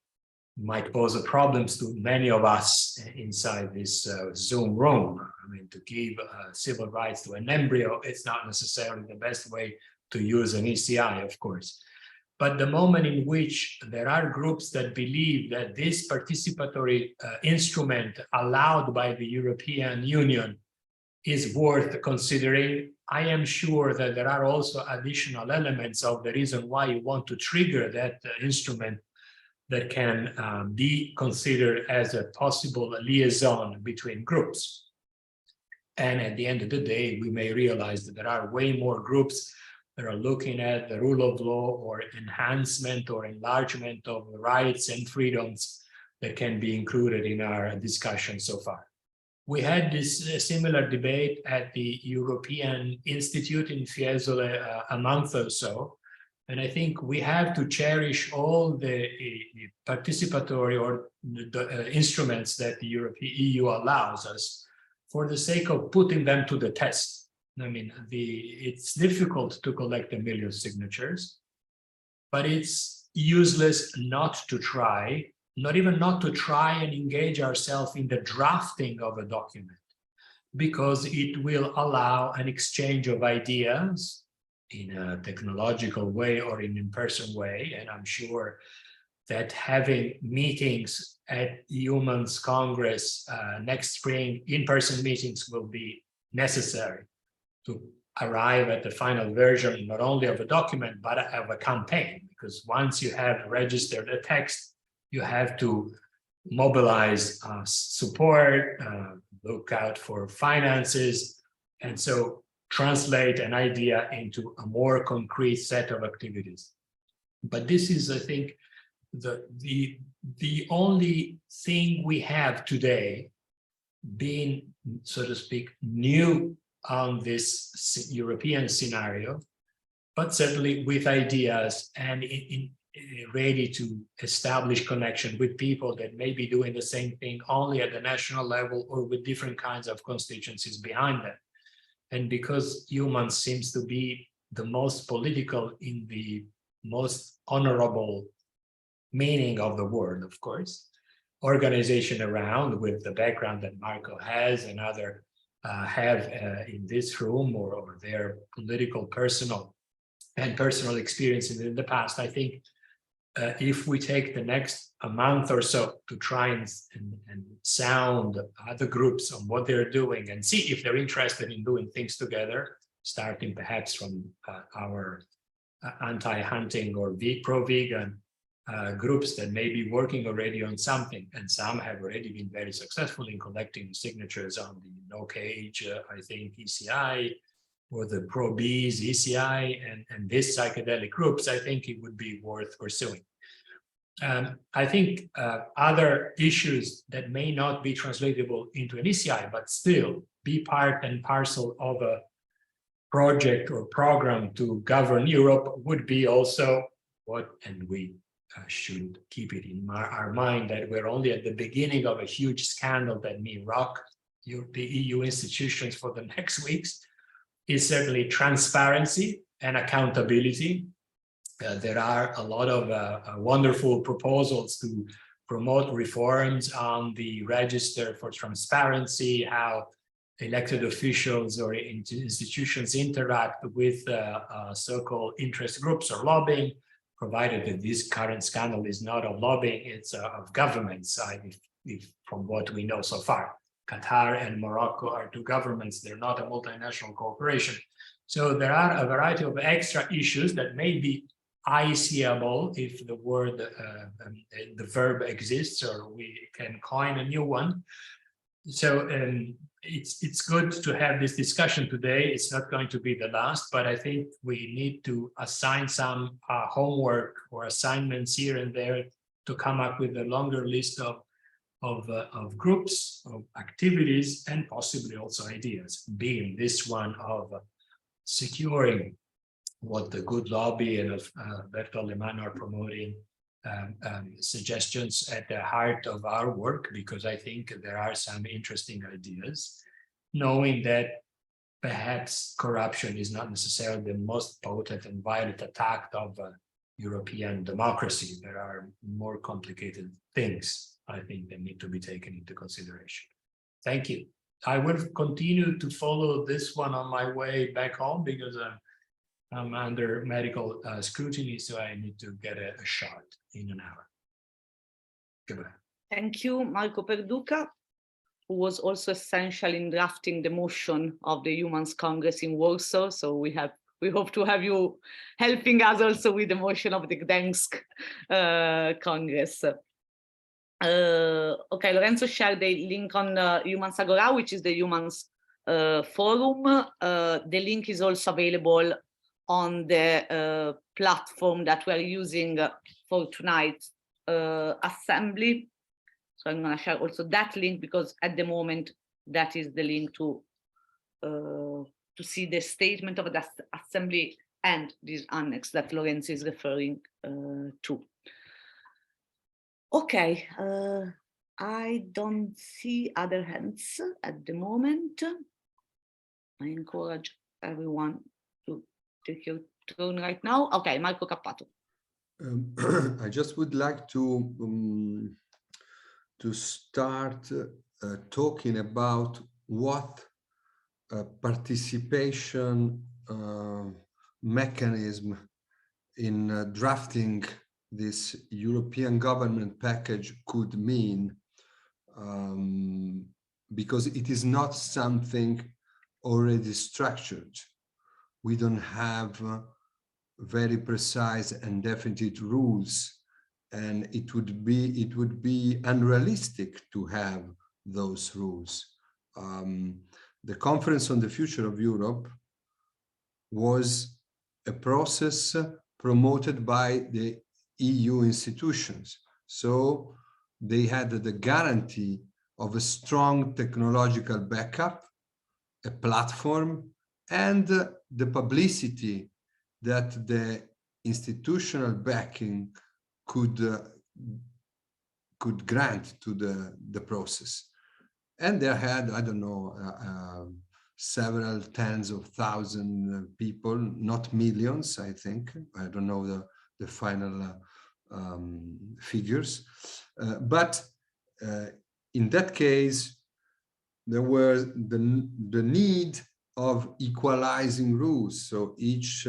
might pose problems to many of us inside this Zoom room. I mean, to give civil rights to an embryo, it's not necessarily the best way to use an ECI, of course. But the moment in which there are groups that believe that this participatory instrument allowed by the European Union is worth considering, I am sure that there are also additional elements of the reason why you want to trigger that instrument that can be considered as a possible liaison between groups. And at the end of the day, we may realize that there are way more groups that are looking at the rule of law or enhancement or enlargement of rights and freedoms that can be included in our discussion so far. We had this similar debate at the European Institute in Fiesole a month or so, and I think we have to cherish all the participatory or the instruments that the EU allows us for the sake of putting them to the test. I mean, it's difficult to collect 1 million signatures, but it's useless not to try, not even not to try and engage ourselves in the drafting of a document, because it will allow an exchange of ideas in a technological way or in an in-person way. And I'm sure that having meetings at EUMANS Congress next spring, in-person meetings will be necessary to arrive at the final version, not only of a document, but of a campaign. Because once you have registered a text, you have to mobilize support, look out for finances, and so translate an idea into a more concrete set of activities. But this is, I think, the only thing we have today being, so to speak, new on this European scenario, but certainly with ideas and ready to establish connection with people that may be doing the same thing only at the national level or with different kinds of constituencies behind them. And because EUMANS seems to be the most political in the most honorable meaning of the word, of course, organization around with the background that Marco has and other have in this room, or their political, personal experiences in the past, I think if we take the next month or so to try and sound other groups on what they're doing and see if they're interested in doing things together, starting perhaps from our anti-hunting or pro-vegan groups that may be working already on something, and some have already been very successful in collecting signatures on the No Cage, I think, ECI, or the pro-bees ECI, and these psychedelic groups, I think it would be worth pursuing. I think other issues that may not be translatable into an ECI, but still be part and parcel of a project or program to govern Europe would be also what, and we should keep it in our mind, that we're only at the beginning of a huge scandal that may rock the EU institutions for the next weeks, is certainly transparency and accountability. There are a lot of wonderful proposals to promote reforms on the register for transparency, how elected officials or institutions interact with so-called interest groups or lobbying, provided that this current scandal is not of lobbying, it's of government side, if from what we know so far. Qatar and Morocco are two governments, they're not a multinational corporation. So there are a variety of extra issues that may be ICable, if the word, the verb exists, or we can coin a new one. So it's good to have this discussion today. It's not going to be the last, but I think we need to assign some homework or assignments here and there to come up with a longer list of groups, of activities, and possibly also ideas, being this one of securing what the good lobby and Berto Alemanno are promoting, suggestions at the heart of our work, because I think there are some interesting ideas, knowing that perhaps corruption is not necessarily the most potent and violent attack of European democracy. There are more complicated things, I think, that need to be taken into consideration. Thank you. I will continue to follow this one on my way back home, because I'm under medical scrutiny, so I need to get a shot in an hour. Goodbye. Thank you, Marco Perduca, who was also essential in drafting the motion of the EUMANS Congress in Warsaw. So we hope to have you helping us also with the motion of the Gdańsk Congress. Okay, Lorenzo shared the link on EUMANS Agora, which is the EUMANS forum. The link is also available on the platform that we're using for tonight's assembly. So I'm going to share also that link, because at the moment that is the link to see the statement of the assembly and this annex that Lorenzo is referring to. Okay, I don't see other hands at the moment. I encourage everyone to take your turn right now. Okay, Marco Cappato. I just would like to start talking about what participation mechanism in drafting this European government package could mean, because it is not something already structured. We don't have very precise and definite rules, and it would be unrealistic to have those rules. The Conference on the Future of Europe was a process promoted by the EU institutions. So they had the guarantee of a strong technological backup, a platform, and the publicity that the institutional backing could grant to the process. And they had, I don't know, several tens of thousands of people, not millions, I think. I don't know the final figures. But in that case, there was the need of equalizing rules. So each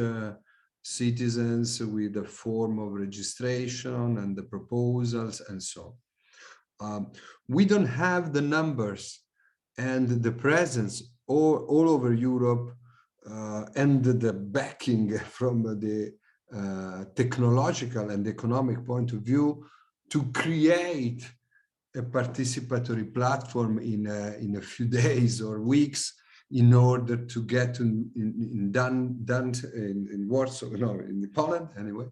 citizens with a form of registration and the proposals and so on. We don't have the numbers and the presence all over Europe and the backing from the technological and economic point of view to create a participatory platform in a few days or weeks in order to get done in Warsaw, no, in Poland anyway,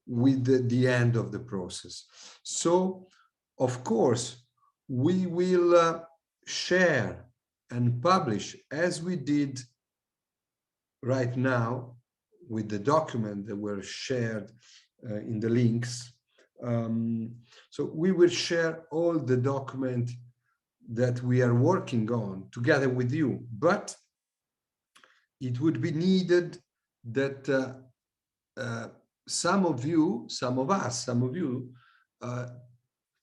with the end of the process. So, of course, we will share and publish, as we did right now with the document that were shared in the links. So we will share all the document that we are working on together with you, but it would be needed that some of you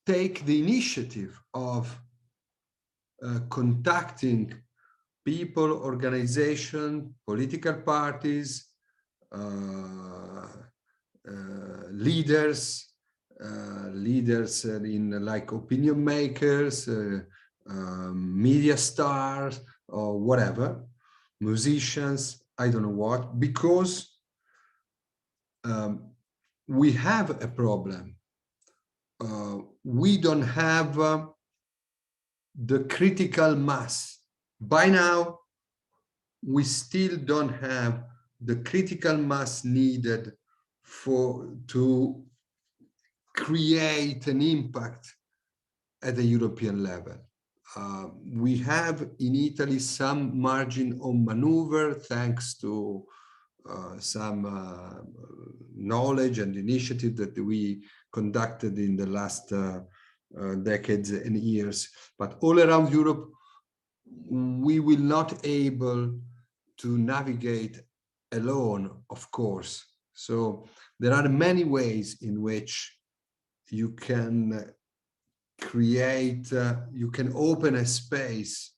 take the initiative of contacting people, organization, political parties, leaders in like opinion makers, media stars, or whatever, musicians, I don't know what, because we have a problem. We don't have the critical mass. By now, we still don't have the critical mass needed to create an impact at the European level. We have in Italy some margin of maneuver thanks to some knowledge and initiative that we conducted in the last decades and years. But all around Europe, we will not able to navigate alone, of course. So there are many ways in which you can create, you can open a space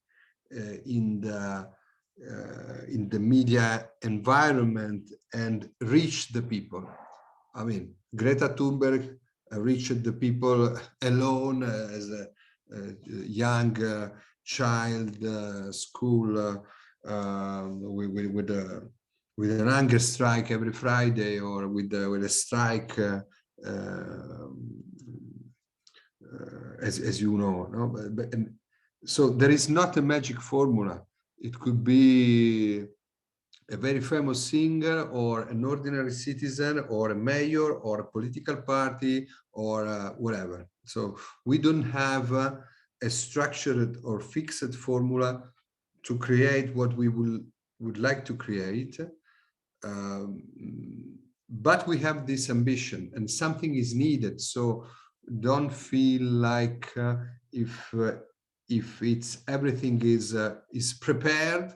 in the media environment and reach the people. I mean, Greta Thunberg reached the people alone as a young child, school, with an hunger strike every Friday, or with a strike, as you know, no? So there is not a magic formula. It could be a very famous singer, or an ordinary citizen, or a mayor, or a political party, or whatever. So we don't have a structured or fixed formula to create what we would like to create. But we have this ambition, and something is needed. So don't feel like if everything is prepared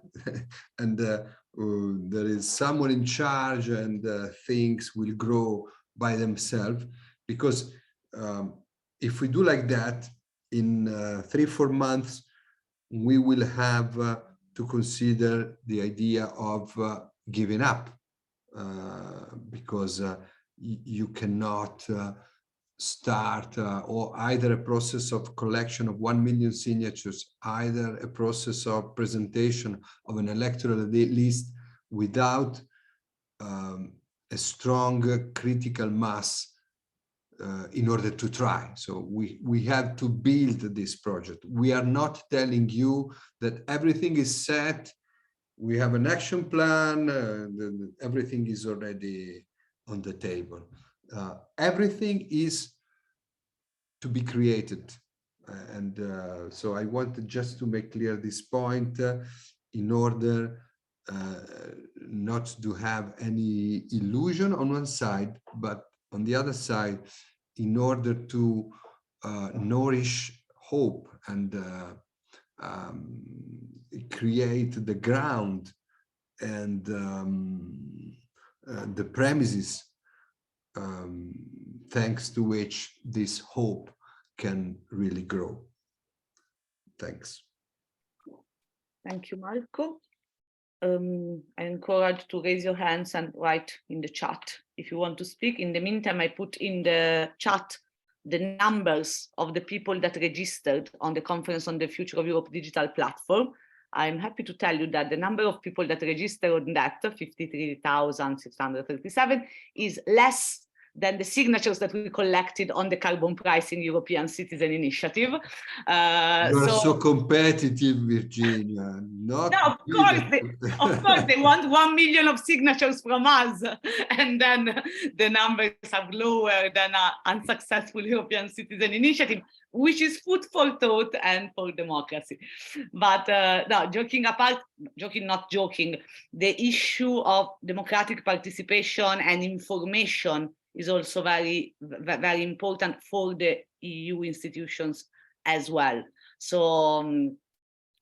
and there is someone in charge and things will grow by themselves, because if we do like that, in 3-4 months we will have to consider the idea of giving up, because you cannot start or either a process of collection of 1 million signatures, either a process of presentation of an electoral list without a strong critical mass in order to try. So we have to build this project. We are not telling you that everything is set. We have an action plan. Everything is already on the table. Everything is to be created. So I wanted just to make clear this point in order not to have any illusion on one side, but on the other side, in order to nourish hope and create the ground and the premises thanks to which this hope can really grow. Thanks. Thank you, Marco. I encourage to raise your hands and write in the chat if you want to speak. In the meantime, I put in the chat the numbers of the people that registered on the Conference on the Future of Europe digital platform. I'm happy to tell you that the number of people that registered on that, 53,637, is less than the signatures that we collected on the carbon pricing European Citizen Initiative. You are so competitive, Virginia. No, of course, they want 1 million of signatures from us, and then the numbers are lower than an unsuccessful European Citizen Initiative, which is food for thought and for democracy. But no, joking apart, not joking, the issue of democratic participation and information is also very, very important for the EU institutions as well. So,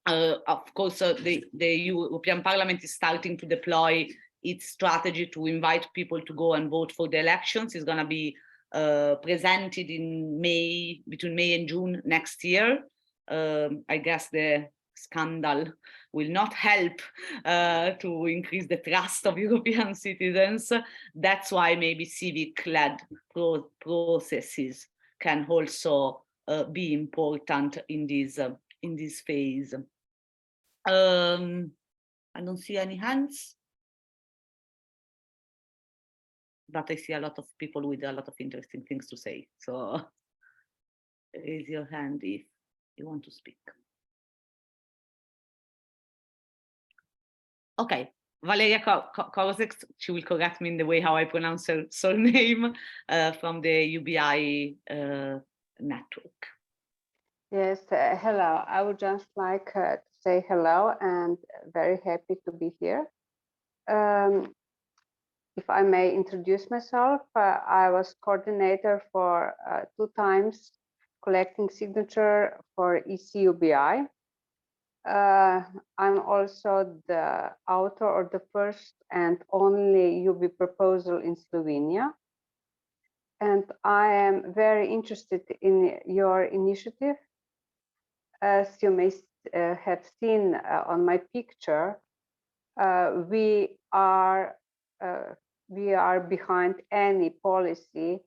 of course, the European Parliament is starting to deploy its strategy to invite people to go and vote for the elections. It's going to be presented in May, between May and June next year. I guess the scandal will not help to increase the trust of European citizens. That's why maybe civic-led processes can also be important in this phase. I don't see any hands, but I see a lot of people with a lot of interesting things to say. So raise your hand if you want to speak. Okay, Valeria Korzek, she will correct me in the way how I pronounce her surname, from the UBI network. Yes, hello. I would just like to say hello and very happy to be here. If I may introduce myself, I was coordinator for 2 times collecting signature for ECUBI. I'm also the author of the first and only UB proposal in Slovenia. And I am very interested in your initiative. As you may have seen on my picture, we are behind any policy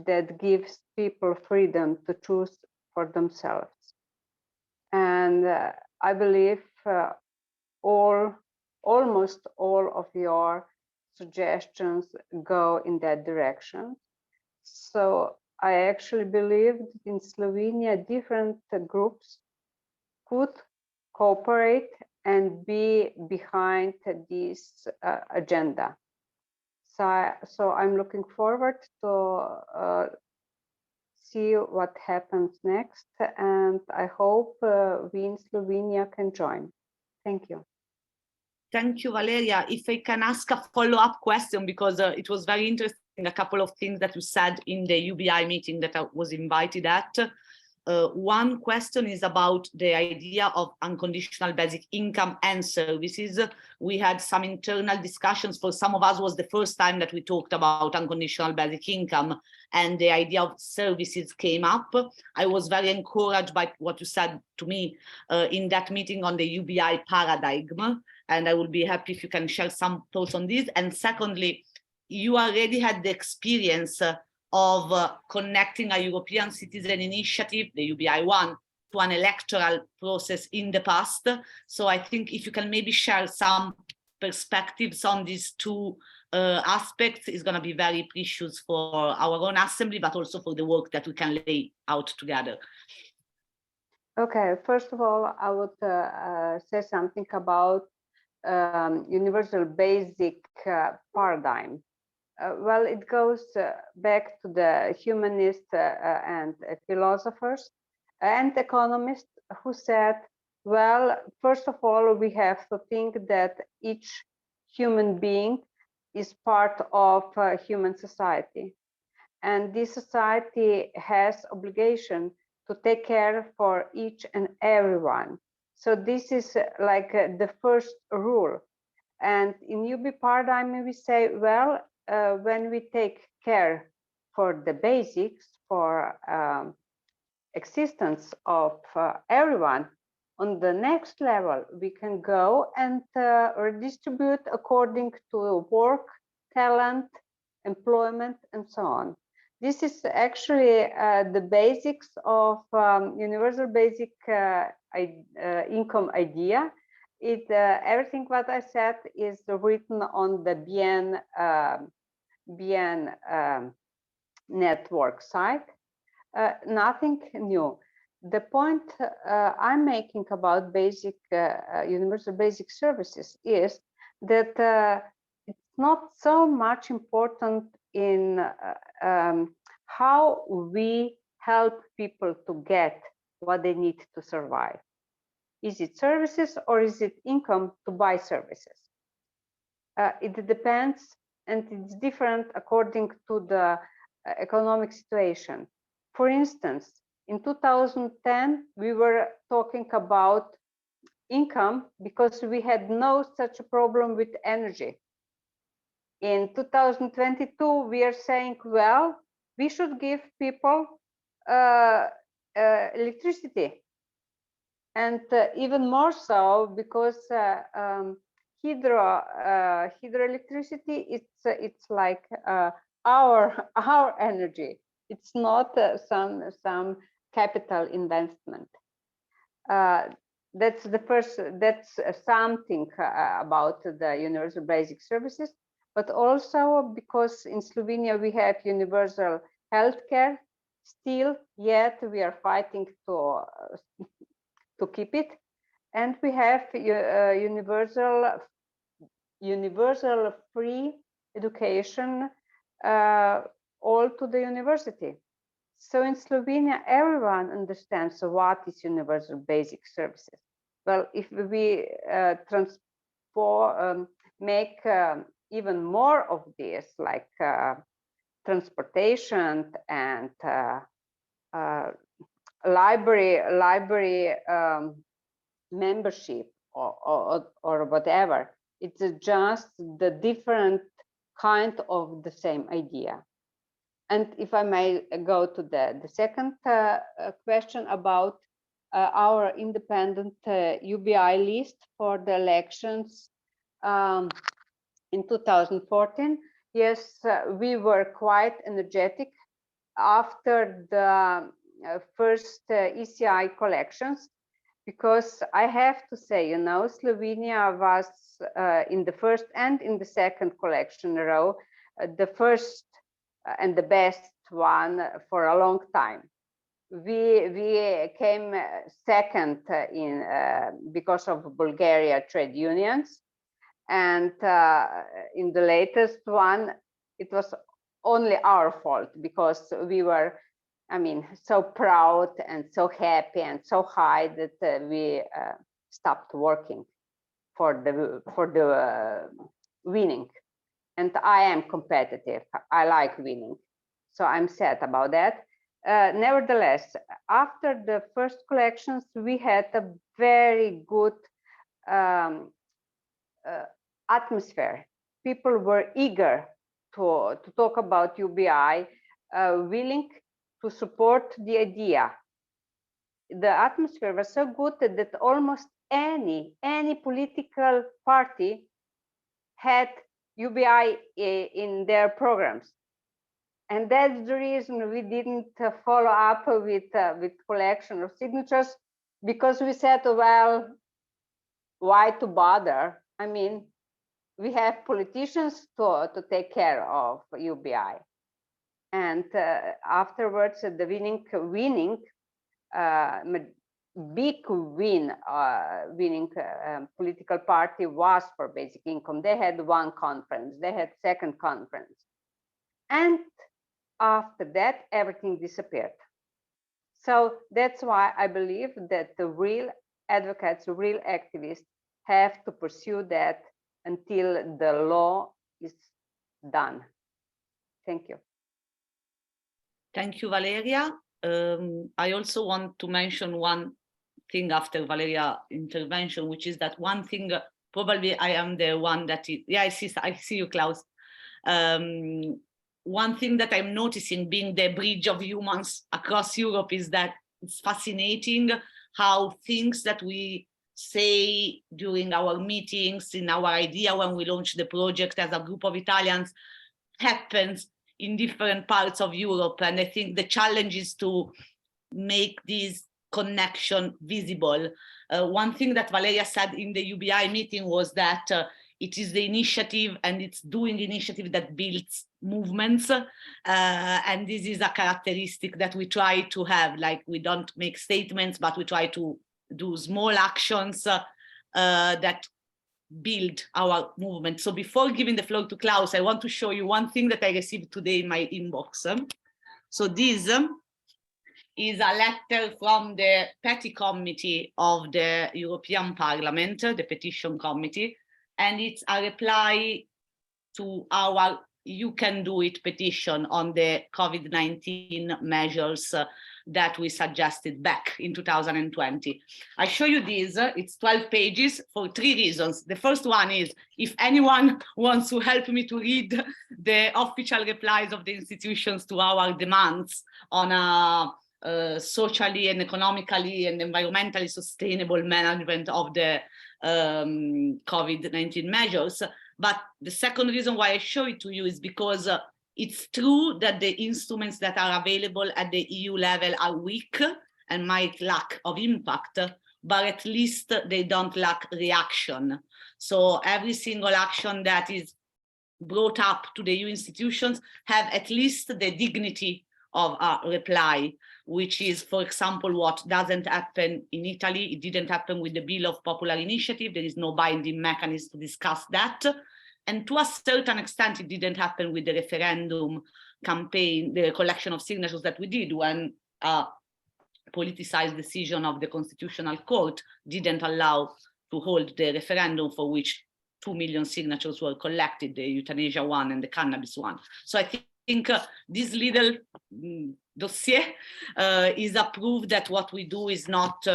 that gives people freedom to choose for themselves. And I believe almost all of your suggestions go in that direction. So I actually believe that in Slovenia, different groups could cooperate and be behind this agenda. So I'm looking forward to see what happens next, and I hope we in Slovenia can join. Thank you. Thank you, Valeria. If I can ask a follow-up question, because it was very interesting, a couple of things that you said in the UBI meeting that I was invited at. One question is about the idea of unconditional basic income and services. We had some internal discussions. For some of us, was the first time that we talked about unconditional basic income, and the idea of services came up. I was very encouraged by what you said to me in that meeting on the UBI paradigm, and I would be happy if you can share some thoughts on this. And secondly, you already had the experience of connecting a European citizen initiative, the UBI one, to an electoral process in the past. So I think if you can maybe share some perspectives on these two aspects, is going to be very precious for our own assembly, but also for the work that we can lay out together. Okay, first of all, I would say something about universal basic paradigm. Well, it goes back to the humanists and philosophers and economists who said, well, first of all, we have to think that each human being is part of human society. And this society has obligation to take care for each and everyone. So this is like the first rule. And in UB paradigm, we say, well, when we take care for the basics, for existence of everyone, on the next level, we can go and redistribute according to work, talent, employment, and so on. This is actually the basics of universal basic income idea. Everything what I said is written on the BN network site. Nothing new. The point I'm making about basic universal basic services is that it's not so much important in how we help people to get what they need to survive. Is it services or is it income to buy services? It depends, and it's different according to the economic situation. For instance, in 2010, we were talking about income because we had no such a problem with energy. In 2022, we are saying, well, we should give people electricity. And even more so because hydroelectricity, it's like our energy. It's not some capital investment. That's the first. That's something about the universal basic services, but also because in Slovenia we have universal healthcare. Still, yet we are fighting to keep it, and we have universal free education all to the university. So in Slovenia, everyone understands what is universal basic services. Well, if we make even more of this, like transportation and library membership or whatever, it's just the different kind of the same idea. And if I may go to the second question about our independent UBI list for the elections in 2014, yes, we were quite energetic after the first ECI collections, because I have to say, you know, Slovenia was in the first and in the second collection row, the first and the best one for a long time. We came second in because of Bulgaria trade unions, and in the latest one it was only our fault because we were, I mean, so proud and so happy and so high that we stopped working for the winning. And I am competitive. I like winning, so I'm sad about that. Nevertheless, after the first collections, we had a very good atmosphere. People were eager to talk about UBI, willing to support the idea. The atmosphere was so good that almost any political party had UBI in their programs. And that's the reason we didn't follow up with collection of signatures, because we said, well, why to bother? I mean, we have politicians to take care of UBI. And afterwards, the winning political party was for basic income. They had one conference, they had second conference. And after that, everything disappeared. So that's why I believe that the real advocates, the real activists have to pursue that until the law is done. Thank you. Thank you, Valeria. I also want to mention one thing after Valeria's intervention, which is that one thing, probably I am the one that is, yeah, I see you, Klaus. One thing that I'm noticing being the bridge of humans across Europe is that it's fascinating how things that we say during our meetings, in our idea when we launch the project as a group of Italians, happens in different parts of Europe. And I think the challenge is to make this connection visible. One thing that Valeria said in the UBI meeting was that it is the initiative and it's doing initiative that builds movements. And this is a characteristic that we try to have, like we don't make statements, but we try to do small actions that build our movement. So before giving the floor to Klaus, I want to show you one thing that I received today in my inbox. So this is a letter from the Petty Committee of the European Parliament, the Petition Committee, and it's a reply to our You Can Do It petition on the COVID-19 measures that we suggested back in 2020. I show you this, it's 12 pages for 3 reasons. The first one is, if anyone wants to help me to read the official replies of the institutions to our demands on a socially and economically and environmentally sustainable management of the COVID-19 measures. But the second reason why I show it to you is because it's true that the instruments that are available at the EU level are weak and might lack of impact, but at least they don't lack reaction. So every single action that is brought up to the EU institutions have at least the dignity of a reply, which is, for example, what doesn't happen in Italy. It didn't happen with the Bill of Popular Initiative. There is no binding mechanism to discuss that. And to a certain extent, it didn't happen with the referendum campaign, the collection of signatures that we did when a politicized decision of the Constitutional Court didn't allow to hold the referendum for which 2 million signatures were collected, the euthanasia one and the cannabis one. So I think this little dossier is a proof that what we do is not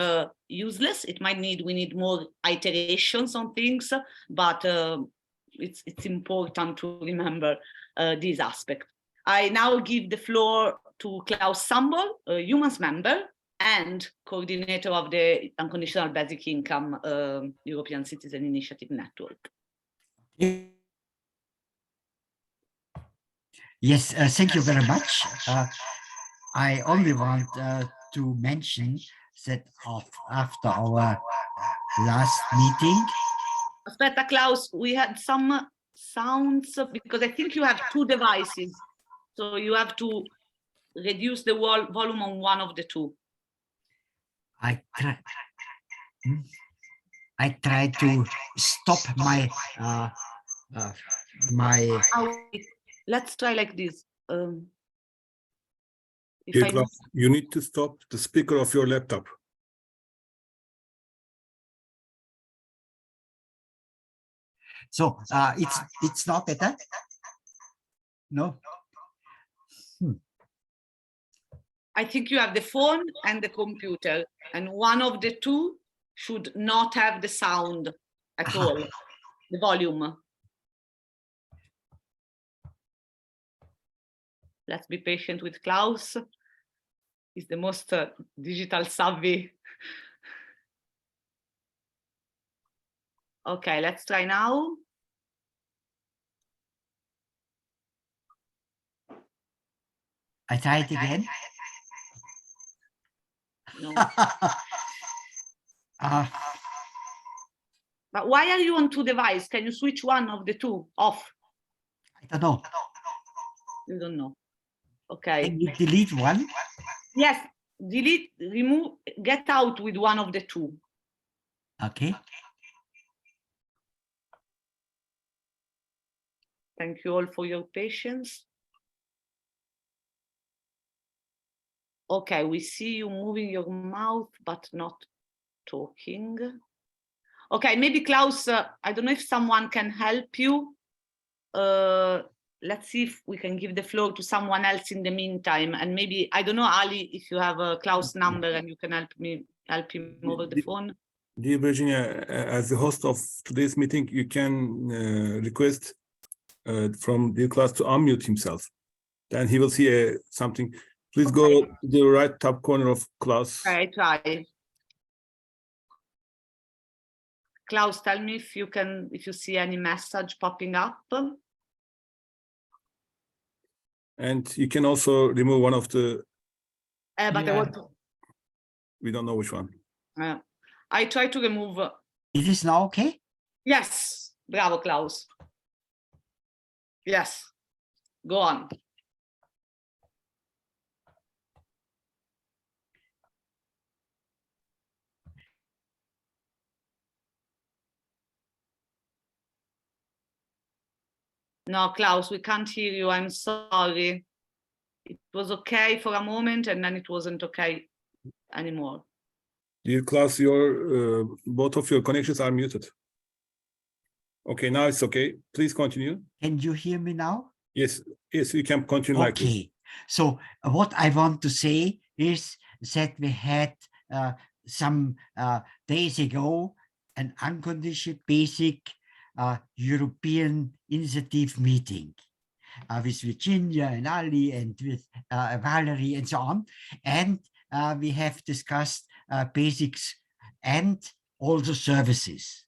useless. We need more iterations on things, but it's important to remember this aspect. I now give the floor to Klaus Sambol, a EUMANS member and coordinator of the Unconditional Basic Income European Citizen Initiative Network. Yes, thank you very much. I only want to mention that after our last meeting. Aspetta, Klaus, we had some sounds because I think you have 2 devices. So you have to reduce the volume on one of the 2. I try to stop my Let's try like this. You need to stop the speaker of your laptop. So it's not better? No? I think you have the phone and the computer, and one of the 2 should not have the sound at all, the volume. Let's be patient with Klaus. He's the most digital savvy. Okay, let's try now. I try it again. No. But But why are you on two devices? Can you switch one of the two off? I don't know. You don't know. Okay. Can you delete one? Yes. Delete, remove, get out with one of the two. Okay. Thank you all for your patience. Okay, we see you moving your mouth, but not talking. Okay, maybe Klaus, I don't know if someone can help you. Let's see if we can give the floor to someone else in the meantime. And maybe, I don't know, Ali, if you have a Klaus number and you can help him over the phone. Dear Virginia, as the host of today's meeting, you can request from dear Klaus to unmute himself. Then he will see something. Please go to the right top corner of Klaus. Okay, try. Klaus, tell me if you see any message popping up. And you can also remove one of the. But I want to. We don't know which one. I try to remove. Is this now okay? Yes, bravo, Klaus. Yes, go on. No, Klaus, we can't hear you. I'm sorry. It was okay for a moment and then it wasn't okay anymore. Dear Klaus, your both of your connections are muted. Okay, now it's okay. Please continue. Can you hear me now? Yes, yes, you can continue like this. Okay. So what I want to say is that we had some days ago an unconditional basic European initiative meeting with Virginia and Ali and with Valerie and so on. And we have discussed basics and also services.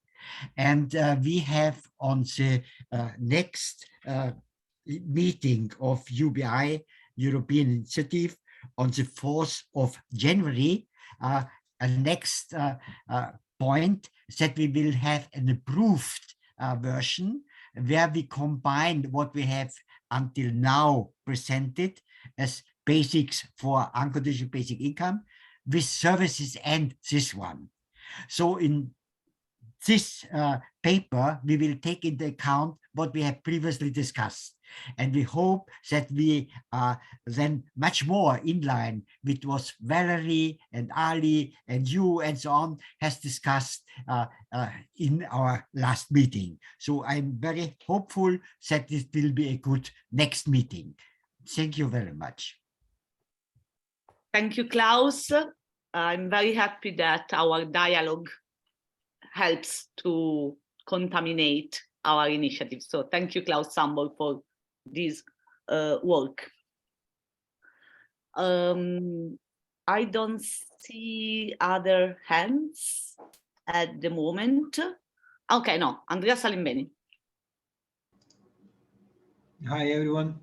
And we have on the next meeting of UBI, European Initiative, on the 4th of January, a next point that we will have an approved version where we combine what we have until now presented as basics for unconditional basic income with services and this one. So in this paper, we will take into account what we have previously discussed. And we hope that we are then much more in line with what Valerie and Ali and you and so on has discussed in our last meeting. So I'm very hopeful that this will be a good next meeting. Thank you very much. Thank you, Klaus. I'm very happy that our dialogue helps to contaminate our initiative. So thank you, Klaus Sambol, for this work. I don't see other hands at the moment. Okay, no, Andrea Salimbeni. Hi, everyone.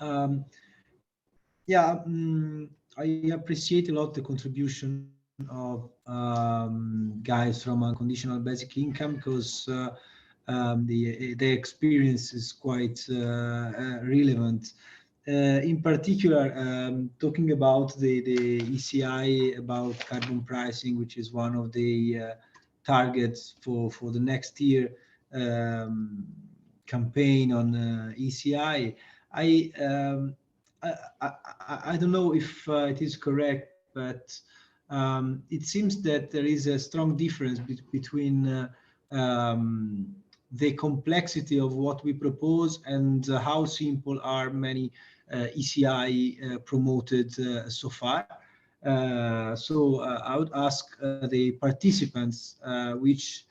I appreciate a lot the contribution of guys from Unconditional Basic Income because the experience is quite relevant. In particular, talking about the ECI, about carbon pricing, which is one of the targets for the next year campaign on ECI. I don't know if it is correct, but it seems that there is a strong difference between the complexity of what we propose and how simple are many ECI promoted so far. So I would ask the participants, which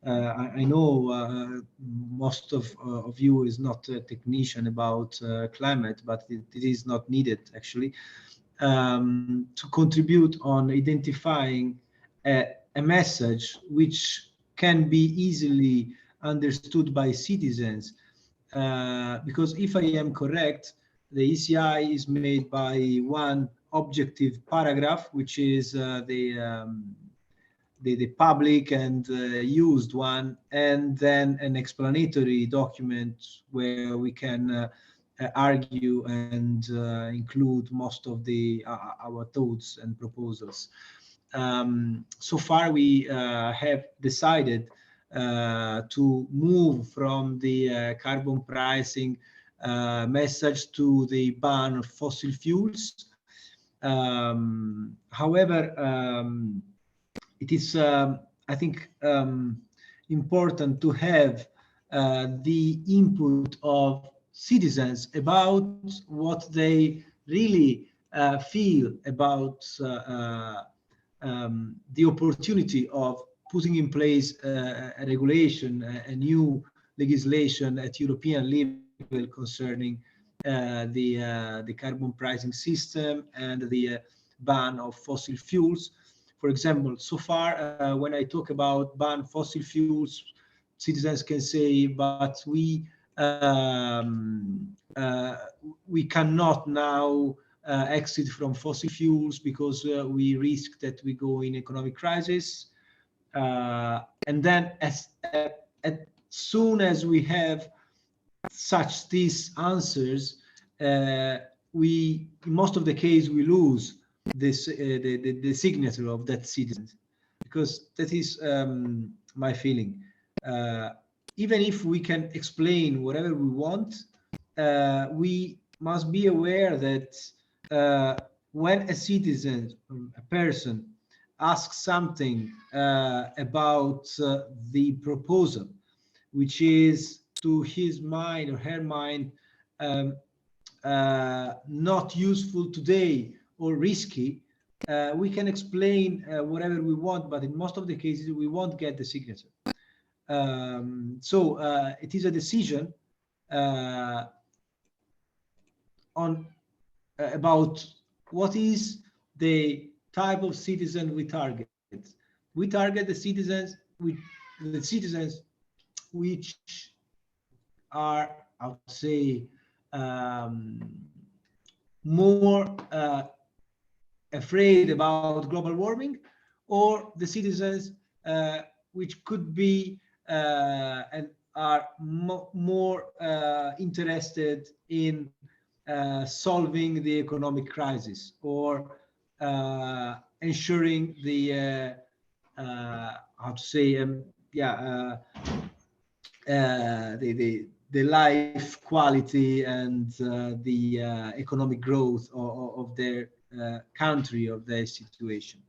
I know most of you is not a technician about climate, but it is not needed actually, to contribute on identifying a message which can be easily understood by citizens. Because if I am correct, the ECI is made by one objective paragraph, which is the public and used one, and then an explanatory document where we can argue and include most of our thoughts and proposals. So far, we have decided to move from the carbon pricing message to the ban of fossil fuels. However, it is, I think, important to have the input of citizens about what they really feel about the opportunity of putting in place a regulation, a new legislation at European level concerning the carbon pricing system and the ban of fossil fuels. For example, so far, when I talk about ban fossil fuels, citizens can say, but we cannot now exit from fossil fuels because we risk that we go in economic crisis. And then as soon as we have such these answers, in most of the case, we lose this the signature of that citizen, because that is my feeling. Even if we can explain whatever we want, we must be aware that when a citizen, a person, asks something about the proposal, which is to his mind or her mind not useful today or risky, we can explain whatever we want, but in most of the cases we won't get the signature. So it is a decision about what is the type of citizen we target. We target the citizens which are, I would say, more afraid about global warming, or the citizens which could be and are more interested in solving the economic crisis, or ensuring the how to say the life quality and the economic growth of their country, of their situation.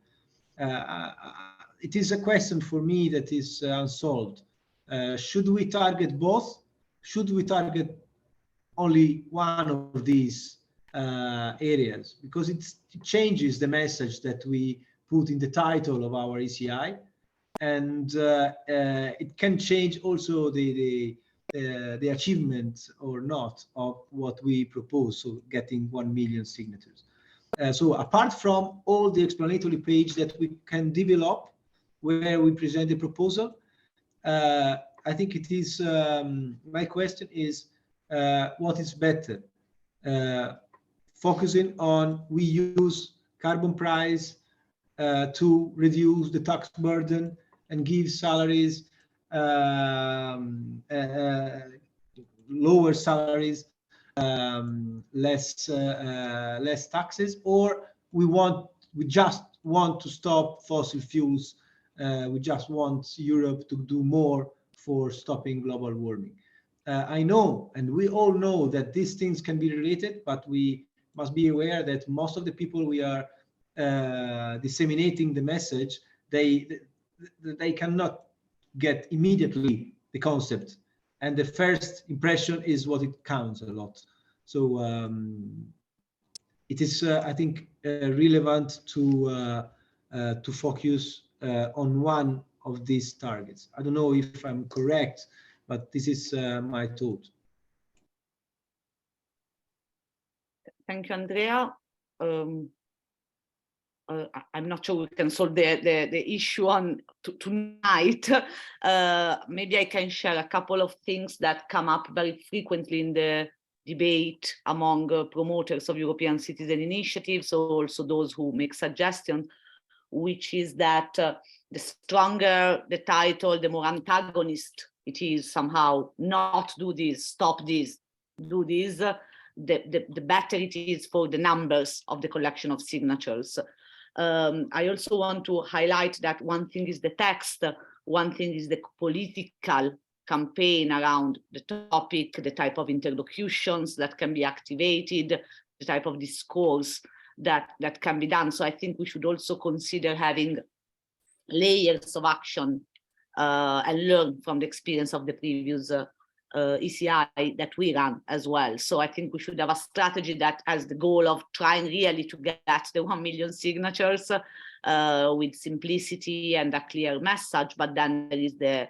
It is a question for me that is unsolved. Should we target both? Should we target only one of these areas? Because it changes the message that we put in the title of our ECI, and it can change also the achievement or not of what we propose, so getting 1 million signatures. So apart from all the explanatory page that we can develop where we present the proposal, I think it is, my question is, what is better? Focusing on we use carbon price to reduce the tax burden and give salaries, lower salaries, less taxes, or we just want to stop fossil fuels. We just want Europe to do more for stopping global warming. I know, and we all know, that these things can be related, but we must be aware that most of the people we are disseminating the message, they cannot get immediately the concept, and the first impression is what it counts a lot. So it is, I think, relevant to focus on one of these targets. I don't know if I'm correct, but this is my thought. Thank you, Andrea. I'm not sure we can solve the issue on tonight. Maybe I can share a couple of things that come up very frequently in the debate among promoters of European citizen initiatives, or also those who make suggestions, which is that the stronger the title, the more antagonist it is somehow. Not do this, stop this, do this, the better it is for the numbers of the collection of signatures. I also want to highlight that one thing is the text, one thing is the political campaign around the topic, the type of interlocutions that can be activated, the type of discourse that can be done. So I think we should also consider having layers of action and learn from the experience of the previous ECI that we ran as well. So I think we should have a strategy that has the goal of trying really to get the 1 million signatures with simplicity and a clear message, but then there is the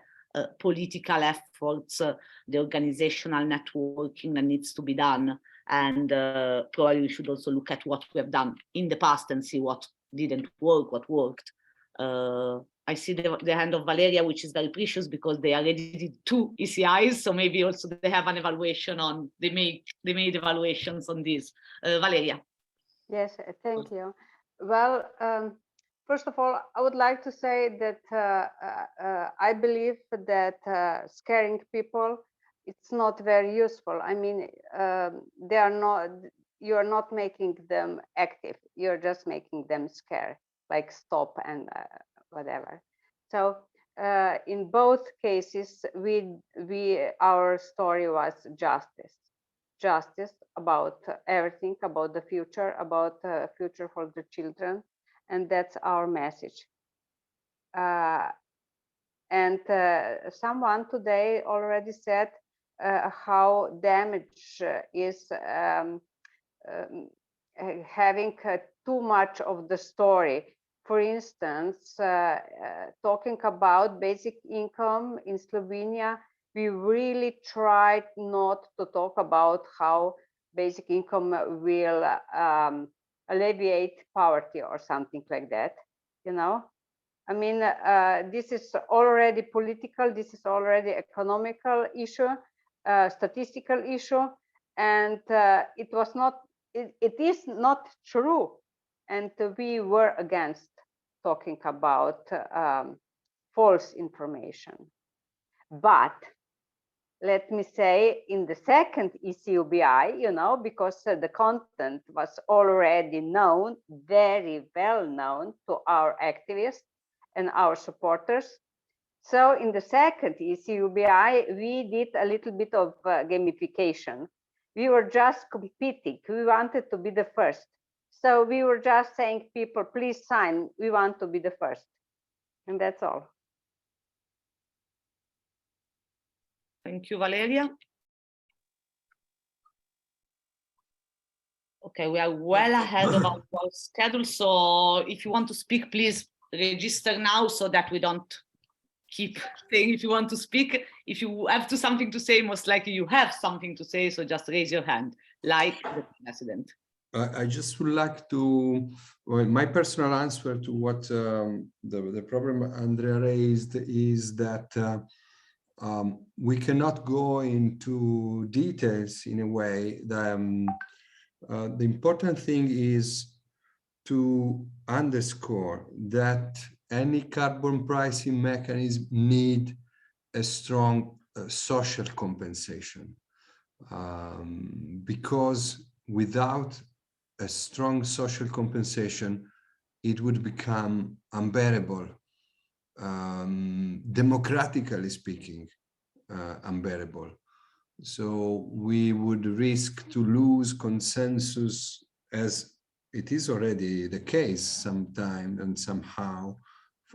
political efforts, the organizational networking that needs to be done. And probably we should also look at what we have done in the past and see what didn't work, what worked. I see the hand of Valeria, which is very precious because they already did 2 ECIs, so maybe also they have an evaluation on, they made evaluations on this. Valeria. Yes, thank you. Well, first of all, I would like to say that I believe that scaring people, it's not very useful. I mean, you are not making them active. You're just making them scared, like stop and whatever. So in both cases, our story was justice about everything, about the future, about future for the children, and that's our message. And someone today already said how damage is having too much of the story. For instance, talking about basic income in Slovenia, we really tried not to talk about how basic income will alleviate poverty or something like that, you know? I mean, this is already political, this is already economical issue, statistical issue, and it is not true. And we were against talking about false information. But let me say, in the second ECUBI, you know, because the content was already known, very well known to our activists and our supporters. So in the second ECUBI, we did a little bit of gamification. We were just competing. We wanted to be the first. So we were just saying, people, please sign. We want to be the first. And that's all. Thank you, Valeria. Okay, we are well ahead of our schedule. So if you want to speak, please register now so that we don't keep saying if you want to speak. If you have something to say, most likely you have something to say. So just raise your hand, like the president. I just would like to, well, my personal answer to what the problem Andrea raised is that we cannot go into details in a way. The important thing is to underscore that any carbon pricing mechanism need a strong social compensation, because without a strong social compensation, it would become unbearable, democratically speaking, unbearable. So we would risk to lose consensus, as it is already the case sometime and somehow,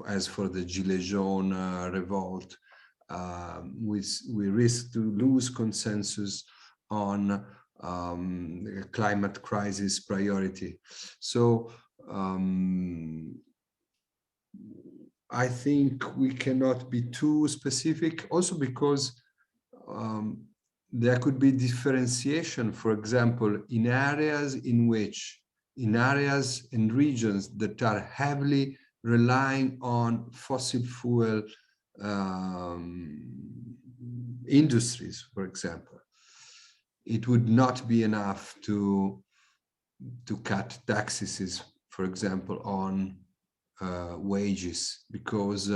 as for the Gilets jaunes revolt, we risk to lose consensus on climate crisis priority. So I think we cannot be too specific, also because there could be differentiation, for example, in areas and regions that are heavily relying on fossil fuel industries, for example. it would not be enough to cut taxes, for example, on wages, because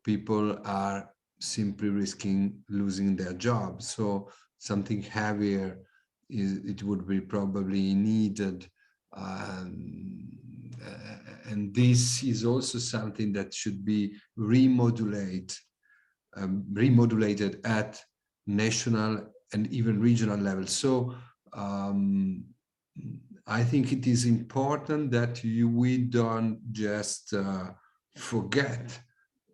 people are simply risking losing their jobs. So something heavier it would be probably needed. And this is also something that should be remodulated at national and even regional level. So I think it is important that we don't just forget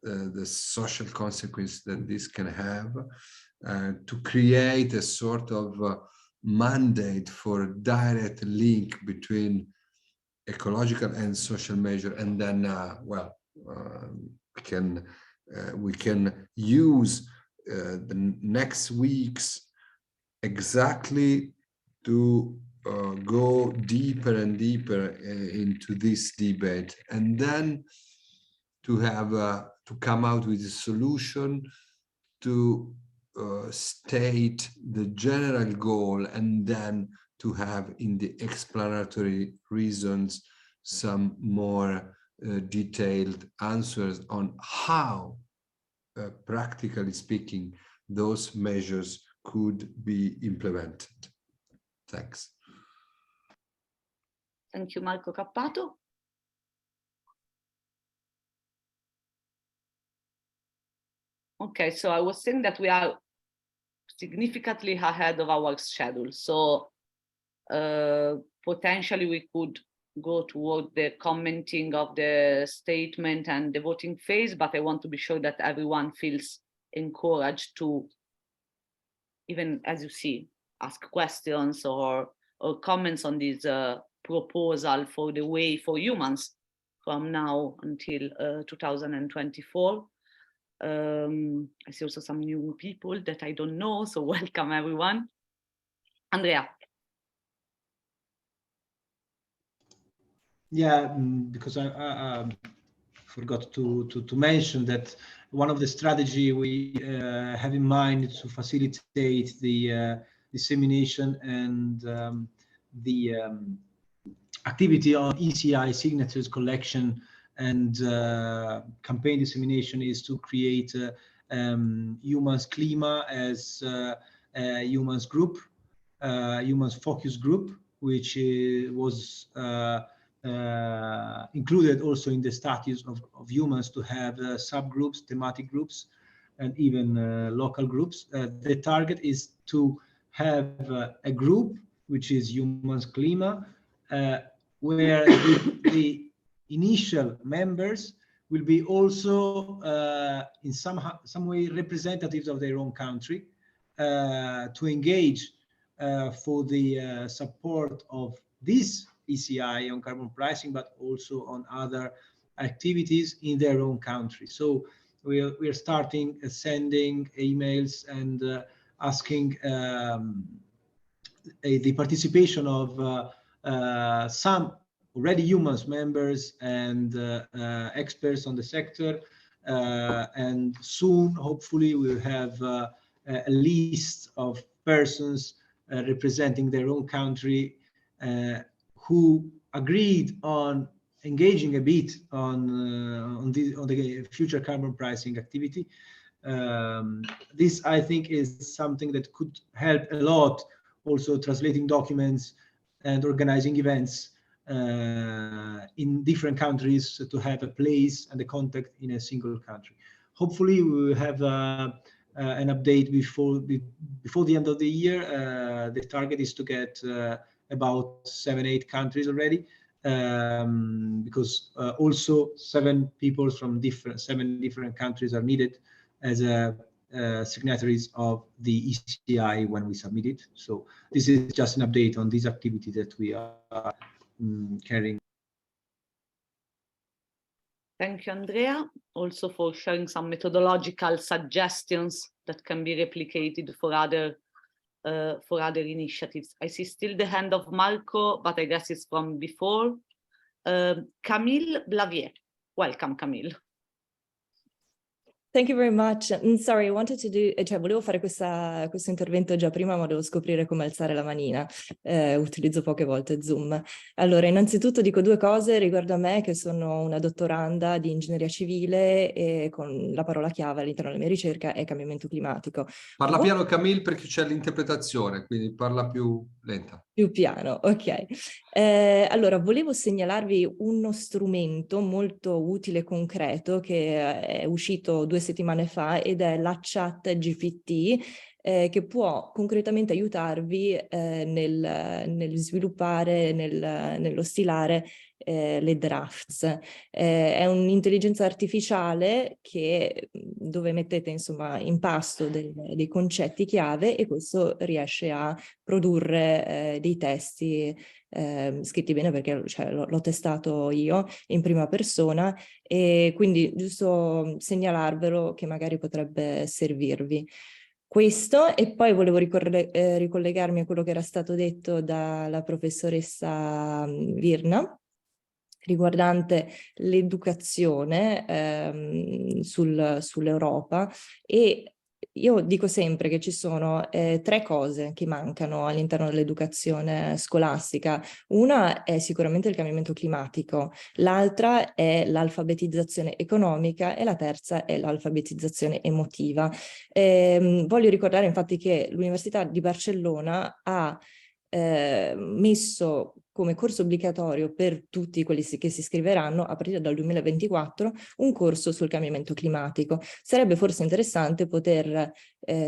the social consequence that this can have, to create a sort of mandate for a direct link between ecological and social measure, and then we can use the next weeks exactly to go deeper and deeper into this debate, and then to have to come out with a solution to state the general goal, and then to have in the explanatory reasons some more detailed answers on how, practically speaking, those measures could be implemented. Thanks. Thank you, Marco Cappato. Okay, so I was saying that we are significantly ahead of our schedule. So potentially we could go toward the commenting of the statement and the voting phase, but I want to be sure that everyone feels encouraged to, even as you see, ask questions or comments on this proposal for the way for humans from now until 2024. I see also some new people that I don't know, so welcome everyone. Andrea. Yeah, because I forgot to mention that one of the strategy we have in mind to facilitate the dissemination and the activity on ECI signatures collection and campaign dissemination is to create EUMANS Klima as a EUMANS group, EUMANS focus group, which was included also in the statutes of EUMANS to have subgroups, thematic groups, and even local groups. The target is to have a group, which is EUMANS Klima, where the initial members will be also in some way representatives of their own country, to engage for the support of this ECI on carbon pricing, but also on other activities in their own country. So we are starting sending emails and asking the participation of some already EUMANS members and experts on the sector, and soon hopefully we'll have a list of persons representing their own country who agreed on engaging a bit on the future carbon pricing activity. This, I think, is something that could help a lot, also translating documents and organizing events in different countries to have a place and a contact in a single country. Hopefully we will have an update before the end of the year. The target is to get about 7-8 countries already, because also 7 people from 7 different countries are needed as signatories of the ECI when we submit it. So this is just an update on this activity that we are carrying. Thank you, Andrea, also for sharing some methodological suggestions that can be replicated for other initiatives. I see still the hand of Marco, but I guess it's from before. Camille Blavier. Welcome, Camille. Thank you very much. Sorry, I wanted to do, cioè volevo fare questo intervento già prima, ma devo scoprire come alzare la manina. Utilizzo poche volte Zoom. Allora, innanzitutto dico due cose riguardo a me, che sono una dottoranda di ingegneria civile e con la parola chiave all'interno della mia ricerca è cambiamento climatico. Parla piano Camille perché c'è l'interpretazione, quindi parla più lenta. Più piano, ok. Allora, volevo segnalarvi uno strumento molto utile e concreto che è uscito 2 settimane fa ed è la chat GPT, che può concretamente aiutarvi nel sviluppare, nello stilare le drafts. È un'intelligenza artificiale dove mettete insomma in pasto dei concetti chiave e questo riesce a produrre dei testi scritti bene perché cioè, l'ho testato io in prima persona e quindi giusto segnalarvelo che magari potrebbe servirvi. Questo e poi volevo ricollegarmi a quello che era stato detto dalla professoressa Virna riguardante l'educazione sull'Europa e io dico sempre che ci sono 3 cose che mancano all'interno dell'educazione scolastica. Una è sicuramente il cambiamento climatico, l'altra è l'alfabetizzazione economica e la terza è l'alfabetizzazione emotiva. Voglio ricordare infatti che l'Università di Barcellona ha messo come corso obbligatorio per tutti quelli che si iscriveranno a partire dal 2024 un corso sul cambiamento climatico. Sarebbe forse interessante poter,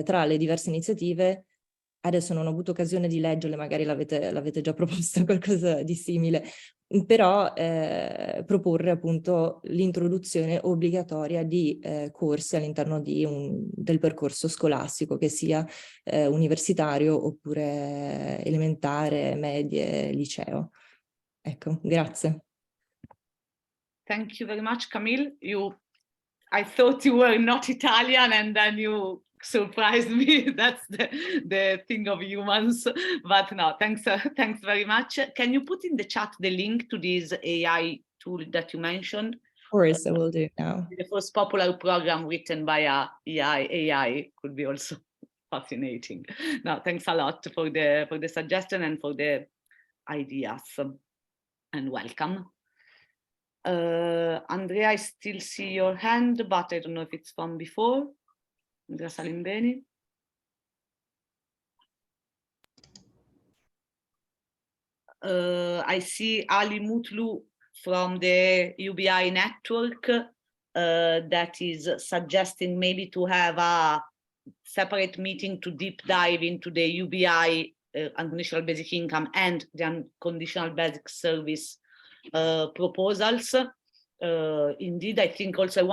tra le diverse iniziative, adesso non ho avuto occasione di leggerle, magari l'avete già proposto qualcosa di simile, però proporre appunto l'introduzione obbligatoria di corsi all'interno del percorso scolastico, che sia universitario oppure elementare, medie, liceo. Ecco, grazie. Thank you very much, Camille. I thought you were not Italian and then you surprised me. That's the thing of humans, but no, thanks very much. Can you put in the chat the link to this AI tool that you mentioned? Of course, I will do now. The first popular program written by AI could be also fascinating. No, thanks a lot for the suggestion and for the ideas, and welcome. Andrea, I still see your hand, but I don't know if it's from before. Andrea Salimbeni. I see Ali Mutlu from the UBI network that is suggesting maybe to have a separate meeting to deep dive into the UBI unconditional basic income and the unconditional basic service proposals. Indeed, I think also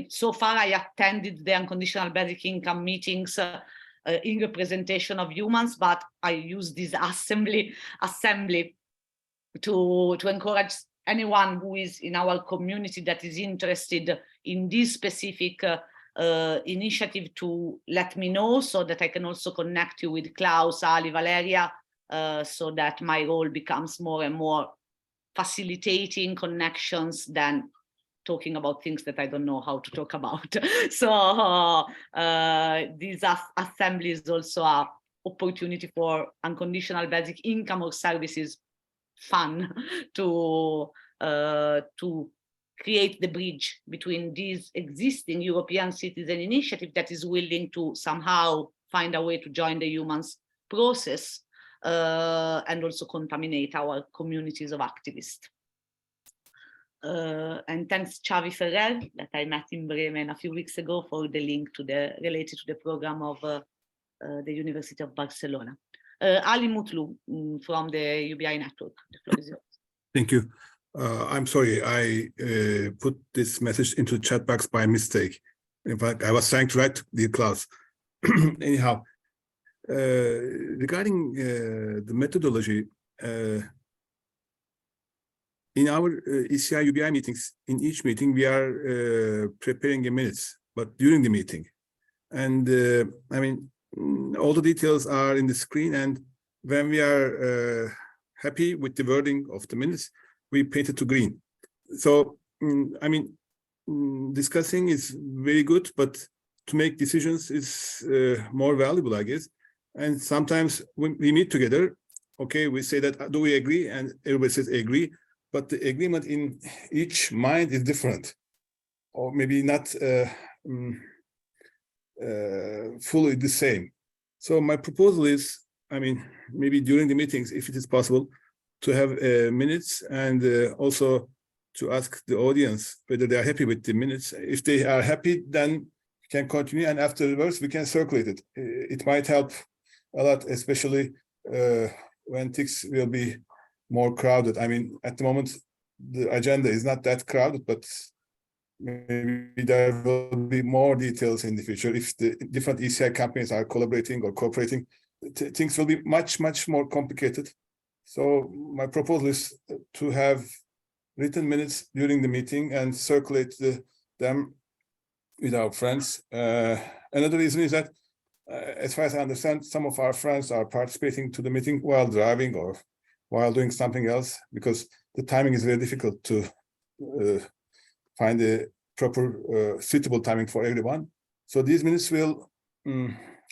so far I attended the unconditional basic income meetings in representation of EUMANS, but I use this assembly to encourage anyone who is in our community that is interested in this specific initiative to let me know, so that I can also connect you with Klaus, Ali, Valeria, so that my role becomes more and more facilitating connections than talking about things that I don't know how to talk about. So this assembly is also an opportunity for unconditional basic income or services fun to create the bridge between this existing European citizen initiative that is willing to somehow find a way to join the EUMANS process and also contaminate our communities of activists. And thanks Xavi Ferrer that I met in Bremen a few weeks ago for the link related to the program of the University of Barcelona. Ali Mutlu from the UBI network. The floor is yours. Thank you. I'm sorry, I put this message into the chat box by mistake. In fact, I was trying to write the class. Anyhow, regarding the methodology, in our ECI UBI meetings, in each meeting, we are preparing a minutes, but during the meeting. And all the details are in the screen, and when we are happy with the wording of the minutes, we paint it to green. So, discussing is very good, but to make decisions is more valuable, I guess. And sometimes when we meet together, okay, we say that, do we agree? And everybody says agree, but the agreement in each mind is different, or maybe not fully the same. So my proposal is, I mean, maybe during the meetings, if it is possible, to have minutes, and also to ask the audience whether they are happy with the minutes. If they are happy, then we can continue, and afterwards we can circulate it. It might help a lot, especially when things will be more crowded. I mean, at the moment, the agenda is not that crowded, but maybe there will be more details in the future. If the different ECI companies are collaborating or cooperating, things will be much, much more complicated. So my proposal is to have written minutes during the meeting and circulate them with our friends. Another reason is that, as far as I understand, some of our friends are participating to the meeting while driving or while doing something else, because the timing is very difficult to find a proper suitable timing for everyone. So these minutes will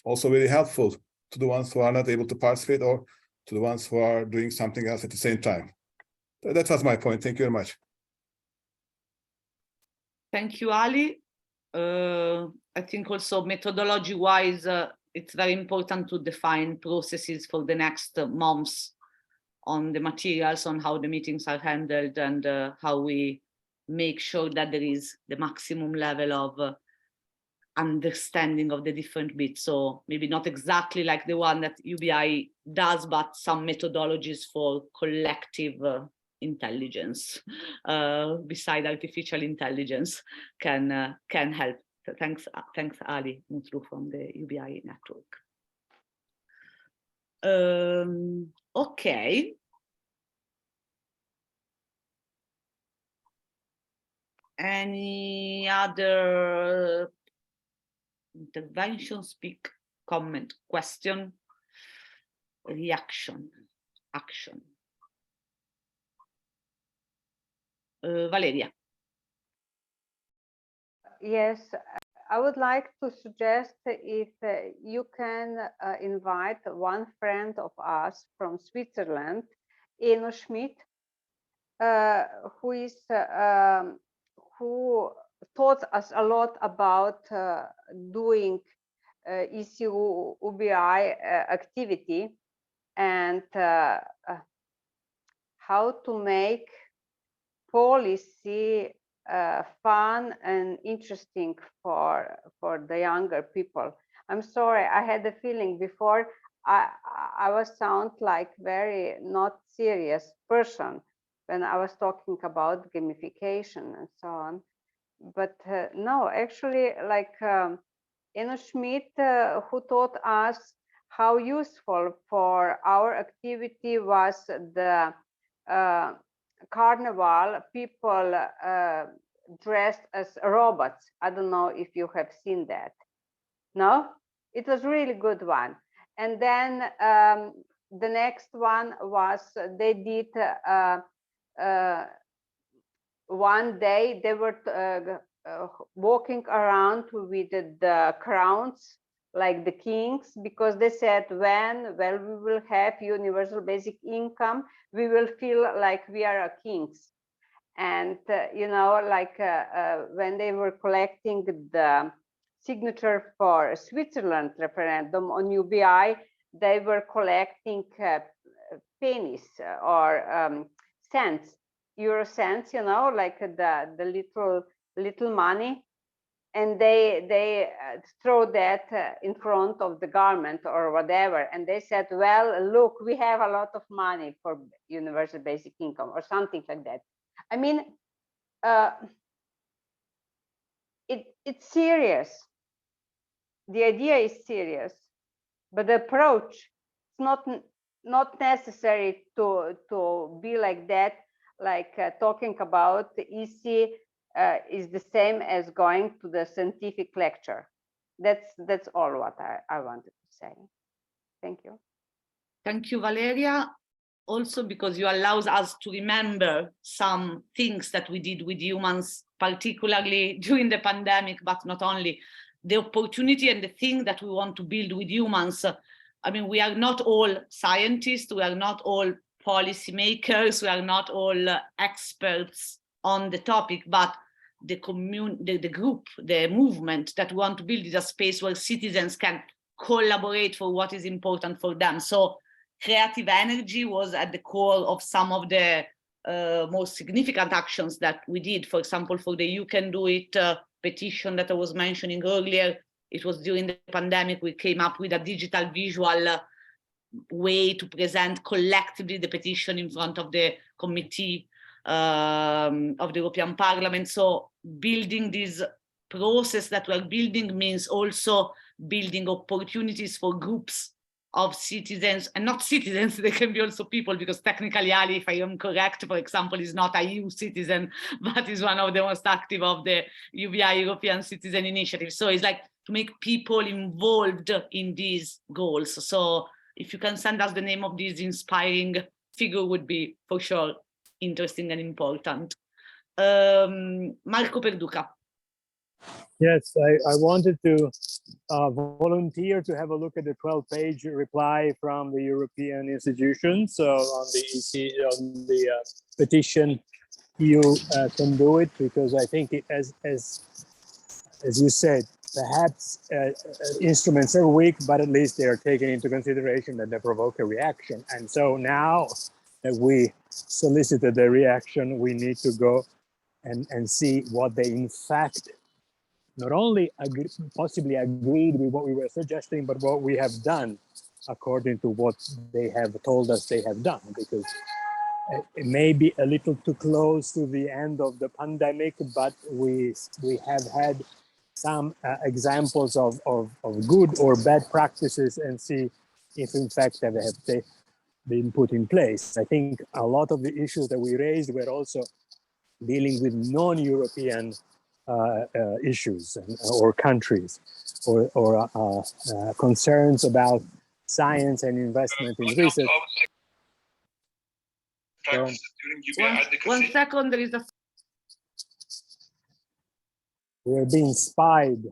also very helpful to the ones who are not able to participate, or to the ones who are doing something else at the same time. That was my point. Thank you very much. Thank you, Ali. I think also methodology-wise, it's very important to define processes for the next months on the materials, on how the meetings are handled, and how we make sure that there is the maximum level of understanding of the different bits. So maybe not exactly like the one that UBI does, but some methodologies for collective intelligence beside artificial intelligence can help. So thanks Ali Mutlu from the UBI network. Okay. Any other intervention, speak, comment, question, reaction, action? Valeria. Yes, I would like to suggest if you can invite one friend of us from Switzerland, Eno Schmidt, who taught us a lot about doing ECU UBI activity, and how to make policy fun and interesting for the younger people. I'm sorry, I had the feeling before I was sound like very not serious person when I was talking about gamification and so on. But no, actually, like Eno Schmidt, who taught us how useful for our activity was the carnival, people dressed as robots. I don't know if you have seen that. No? It was really good one. And then the next one was they did one day they were walking around with the crowns like the kings, because they said when we will have universal basic income, we will feel like we are kings. And you know, like when they were collecting the signature for Switzerland referendum on UBI, they were collecting pennies or cents, euro cents, you know, like the little money, and they throw that in front of the government or whatever, and they said, well, look, we have a lot of money for universal basic income or something like that. I mean, it's serious. The idea is serious, but the approach is not necessary to be like that. Like talking about the EC is the same as going to the scientific lecture. That's all what I wanted to say. Thank you. Thank you, Valeria. also because you allows us to remember some things that we did with humans, particularly during the pandemic, but not only. The opportunity and the thing that we want to build with humans. I mean, we are not all scientists, we are not all policymakers, we are not all experts on the topic, but the group, the movement that we want to build is a space where citizens can collaborate for what is important for them. So creative energy was at the core of some of the most significant actions that we did. For example, for the You Can Do It petition that I was mentioning earlier, it was during the pandemic, we came up with a digital visual way to present collectively the petition in front of the committee of the European Parliament. So building this process that we're building means also building opportunities for groups of citizens, and not citizens, they can be also people, because technically Ali, if I am correct, for example, is not a EU citizen, but is one of the most active of the UBI, European Citizen Initiative. So it's like to make people involved in these goals. So if you can send us the name of this inspiring figure, would be for sure interesting and important. Marco Perduca. Yes, I wanted to volunteer to have a look at the 12-page reply from the European institutions. So on the petition, you can do it, because I think it, as you said, perhaps instruments are weak, but at least they are taken into consideration that they provoke a reaction. And so now that we solicited the reaction, we need to go and see what they in fact not only possibly agreed with what we were suggesting, but what we have done according to what they have told us they have done, because it may be a little too close to the end of the pandemic, but we have had some examples of good or bad practices, and see if in fact they have been put in place. I think a lot of the issues that we raised were also dealing with non-European issues or countries, or concerns about science and investment in research. One second, there is a... We're being spied.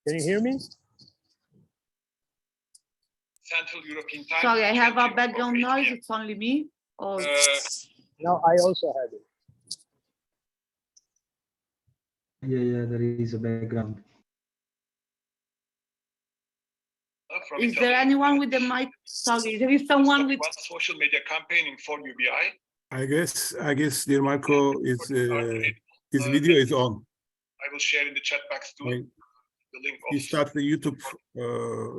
Can you hear me? Central European Time. Sorry, I have a background noise. It's only me. Or... No, I also have it. Yeah, there is a background. Is there anyone with the mic? Sorry, there is someone with social media campaigning for UBI. I guess, dear Marco, his video is on. I will share in the chat box too. The link. He started the YouTube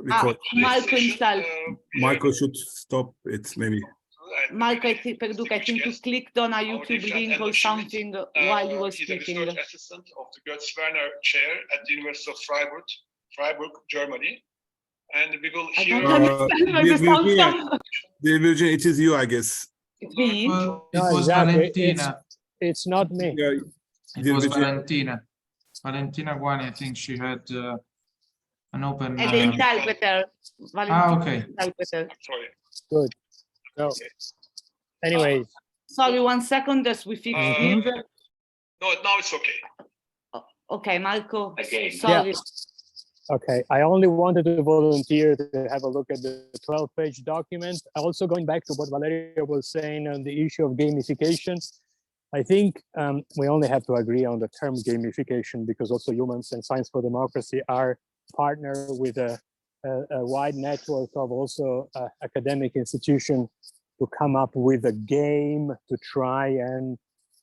record. Marco himself. Marco should stop it, maybe. Marco, I think you clicked on a YouTube link or something while you were speaking. He's a research assistant of the Goetz-Werner Chair at the University of Freiburg, Germany. And we will hear... Virginia, it is you, I guess. It's me? Well, it was exactly. Valentina. It's not me. Yeah, it was Valentina. Valentina Guani, I think she had an open... And the interpreter. Okay. Interpreter. Sorry. Good. No. Anyways. Sorry, 1 second, as we fix it. No, now it's okay. Okay, Marco. Again. Sorry. Yeah. Okay, I only wanted to volunteer to have a look at the 12-page document. Also going back to what Valeria was saying on the issue of gamification, I think we only have to agree on the term gamification, because also Humans and Science for Democracy are partnered with a wide network of also academic institutions to come up with a game to try and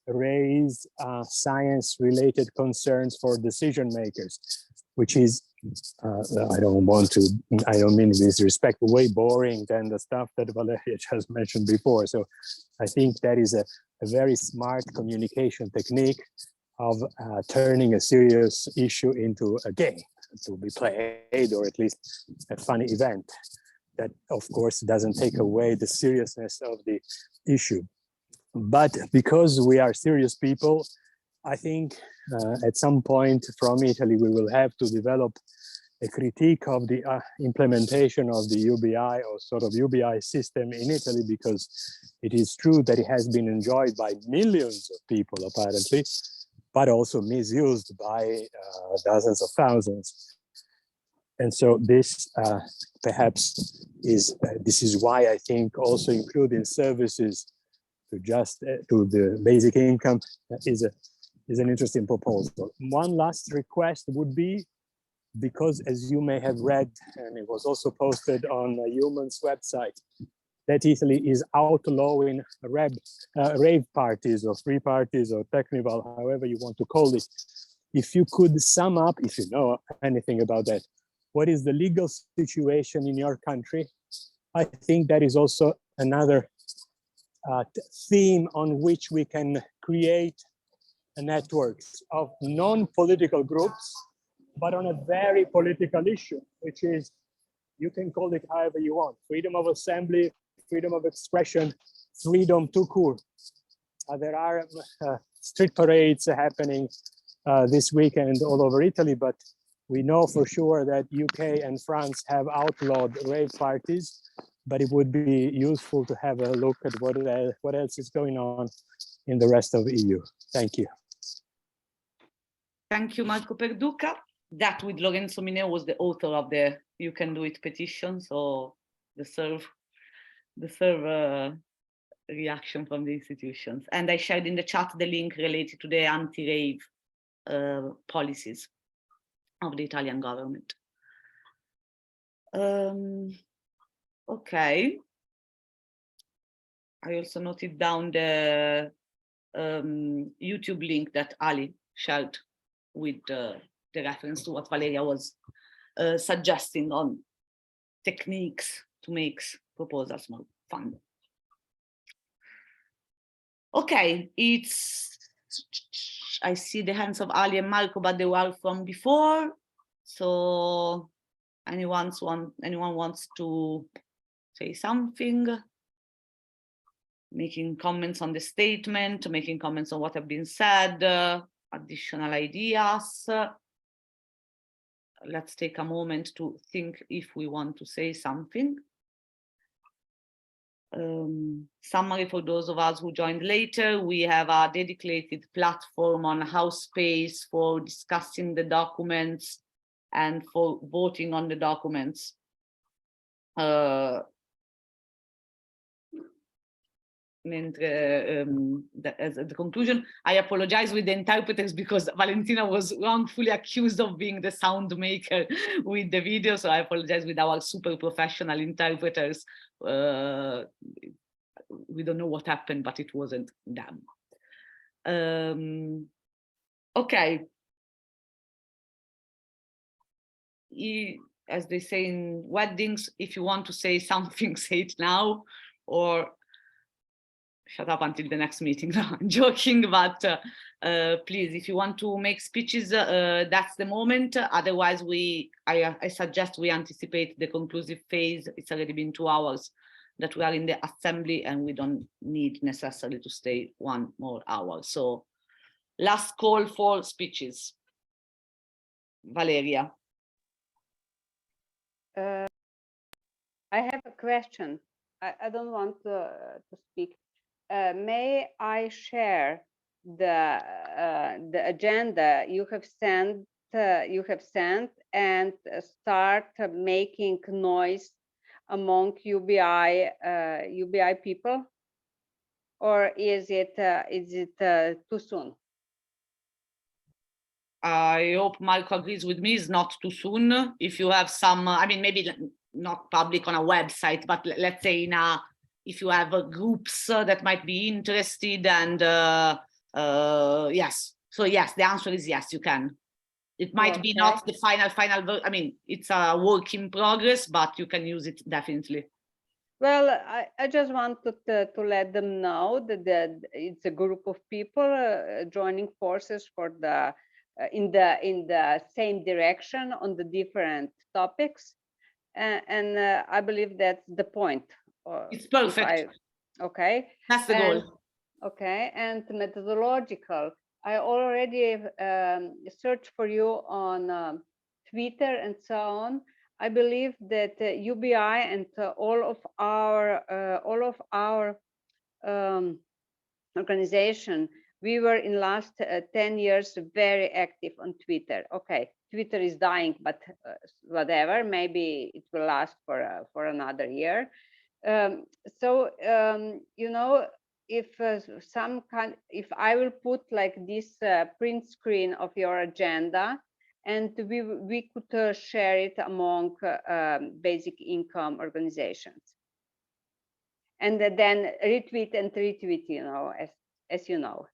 raise science-related concerns for decision makers, which is, I don't mean disrespect, way boring than the stuff that Valeria just mentioned before. So I think that is a very smart communication technique of turning a serious issue into a game to be played, or at least a funny event that, of course, doesn't take away the seriousness of the issue. But because we are serious people, I think at some point from Italy, we will have to develop a critique of the implementation of the UBI or sort of UBI system in Italy, because it is true that it has been enjoyed by millions of people apparently, but also misused by dozens of thousands. And so this perhaps is, this is why I think also including services to just to the basic income is an interesting proposal. One last request would be, because as you may have read, and it was also posted on EUMANS website, that Italy is outlawing rave parties or free parties or technival, however you want to call it. If you could sum up, if you know anything about that, what is the legal situation in your country? I think that is also another theme on which we can create networks of non-political groups, but on a very political issue, which is, you can call it however you want, freedom of assembly, freedom of expression, freedom to court. There are street parades happening this weekend all over Italy, but we know for sure that UK and France have outlawed rave parties, but it would be useful to have a look at what else is going on in the rest of the EU. Thank you. Thank you, Marco Perduca. That with Lorenzo Mineo was the author of the You Can Do It petition, so deserve reaction from the institutions. And I shared in the chat the link related to the anti-rave policies of the Italian government. Okay. I also noted down the YouTube link that Ali shared with the reference to what Valeria was suggesting on techniques to make proposals more fun. Okay, I see the hands of Ali and Marco, but they were from before. So anyone wants to say something? Making comments on the statement, making comments on what have been said, additional ideas. Let's take a moment to think if we want to say something. Summary for those of us who joined later, we have a dedicated platform on House Space for discussing the documents and for voting on the documents. As the conclusion, I apologize with the interpreters because Valentina was wrongfully accused of being the sound maker with the video, so I apologize with our super professional interpreters. We don't know what happened, but it wasn't them. Okay. As they say in weddings, if you want to say something, say it now, or shut up until the next meeting. No, I'm joking, but please, if you want to make speeches, that's the moment. Otherwise, I suggest we anticipate the conclusive phase. It's already been 2 hours that we are in the assembly, and we don't need necessarily to stay 1 more hour. So last call for speeches. Valeria. I have a question. I don't want to speak. May I share the agenda you have sent and start making noise among UBI people, or is it too soon? I hope Marco agrees with me. It's not too soon. If you have some, I mean, maybe not public on a website, but let's say if you have groups that might be interested, and yes. So yes, the answer is yes, you can. It might be not the final, I mean, it's a work in progress, but you can use it definitely. Well, I just wanted to let them know that it's a group of people joining forces for the in the same direction on the different topics, and I believe that's the point. It's perfect. Okay. That's the goal. Okay, and methodological. I already searched for you on Twitter and so on, I believe that UBI and all of our organization, we were in last 10 years very active on Twitter. Okay, Twitter is dying, but whatever, maybe it will last for another year. You know, if I will put like this print screen of your agenda, and we could share it among basic income organizations, and then retweet and retweet, you know, as you know.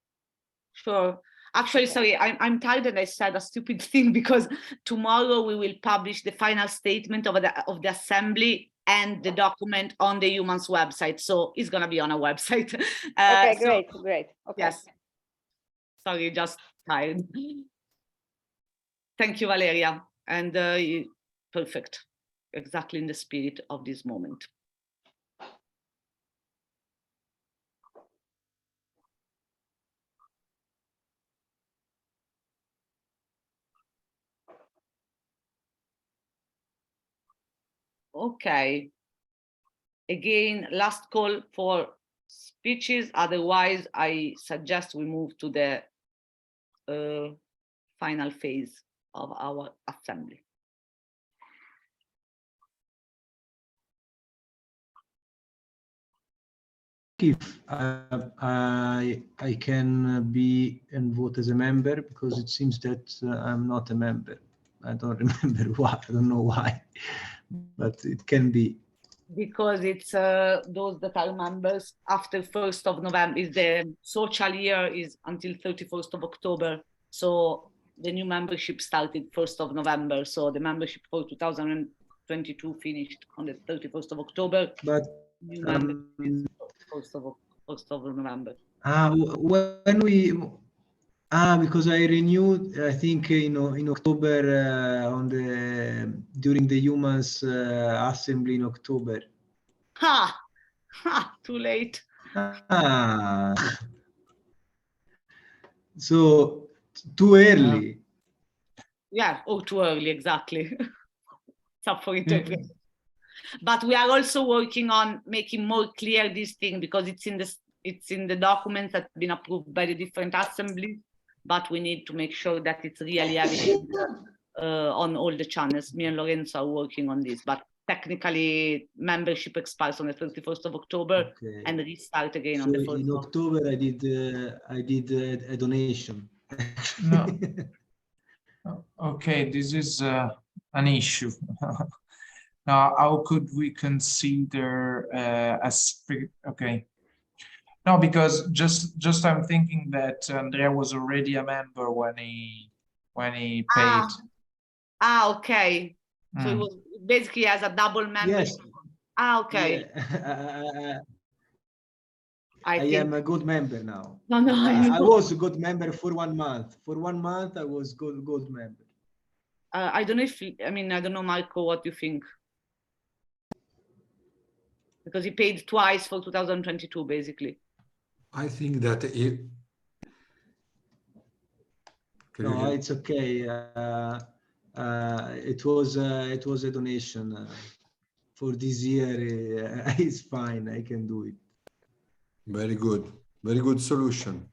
Sure. Actually, sorry, I'm tired and I said a stupid thing, because tomorrow we will publish the final statement of the assembly and the document on the EUMANS website. So it's going to be on a website. Okay, great, great. Okay. Yes. Sorry, just tired. Thank you, Valeria. And perfect. Exactly in the spirit of this moment. Okay. Again, last call for speeches. Otherwise, I suggest we move to the final phase of our assembly. If I can be and vote as a member, because it seems that I'm not a member. I don't remember why. I don't know why, but it can be. Because it's those that are members after 1st of November. Is the social year is until 31st of October. So the new membership started 1st of November. So the membership for 2022 finished on the 31st of October. But new membership is 1st of November. When we because I renewed, I think in October during the EUMANS assembly in October. Too late. So too early. Yeah, too early, exactly. It's up for interpretation. But we are also working on making more clear this thing, because it's in the documents that have been approved by the different assemblies, but we need to make sure that it's really evident on all the channels. Me and Lorenzo are working on this, but technically membership expires on the 31st of October, okay, and restart again on the 1st. In October I did a donation. No. Okay, this is an issue. Now, how could we consider as okay? No, because just I'm thinking that Andrea was already a member when he paid. Okay. So it was basically as a double membership. Yes. Okay. Yeah. I am a good member now. No, I was a good member for 1 month. For 1 month, I was good member. I don't know if I don't know, Marco, what you think. Because he paid twice for 2022, basically. I think that no, it's okay. It was a donation for this year. It's fine. I can do it. Very good solution.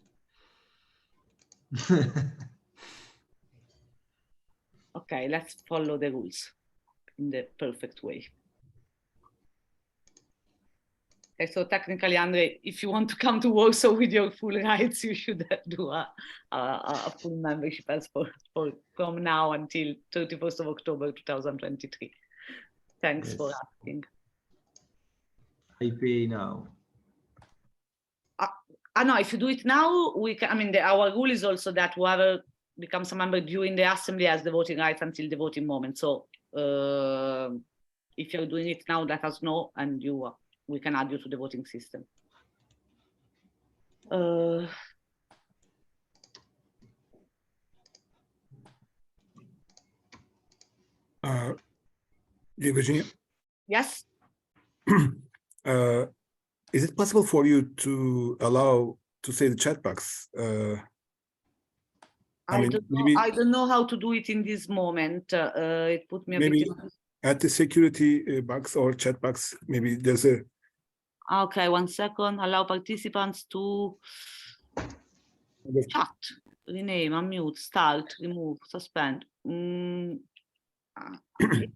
Okay, let's follow the rules in the perfect way. Okay, so technically, Andre, if you want to come to Warsaw with your full rights, you should do a full membership as from now until 31st of October 2023. Thanks for asking. I pay now. No, if you do it now, we can. Our rule is also that whoever becomes a member during the assembly has the voting rights until the voting moment. So if you're doing it now, let us know, and we can add you to the voting system. Virginia? Yes? Is it possible for you to allow to say the chat box I don't know how to do it in this moment. It put me a maybe bit. At the security box or chat box, maybe there's a. Okay, 1 second. Allow participants to chat, rename, unmute, start, remove, suspend.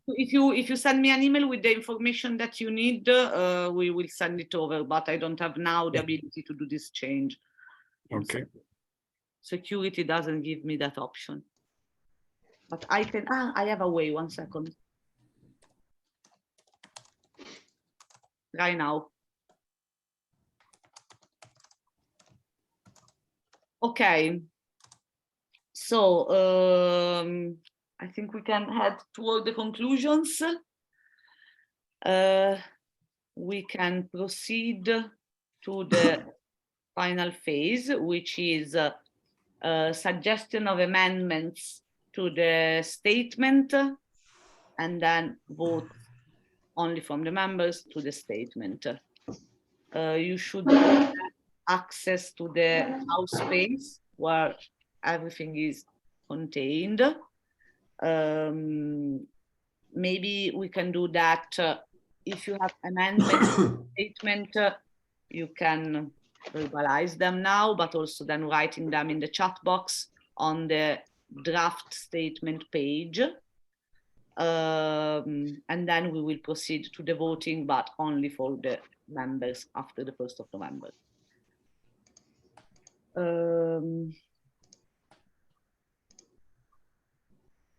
If you send me an email with the information that you need, we will send it over. But I don't have now the ability to do this change. Okay. Security doesn't give me that option. But I can. I have a way. 1 second. Try now. Okay. So I think we can head toward the conclusions. We can proceed to the final phase, which is suggestion of amendments to the statement, and then vote only from the members to the statement. You should have access to the house space where everything is contained. Maybe we can do that. If you have amendments to the statement, you can verbalize them now, but also then writing them in the chat box on the draft statement page. And then we will proceed to the voting, but only for the members after the 1st of November.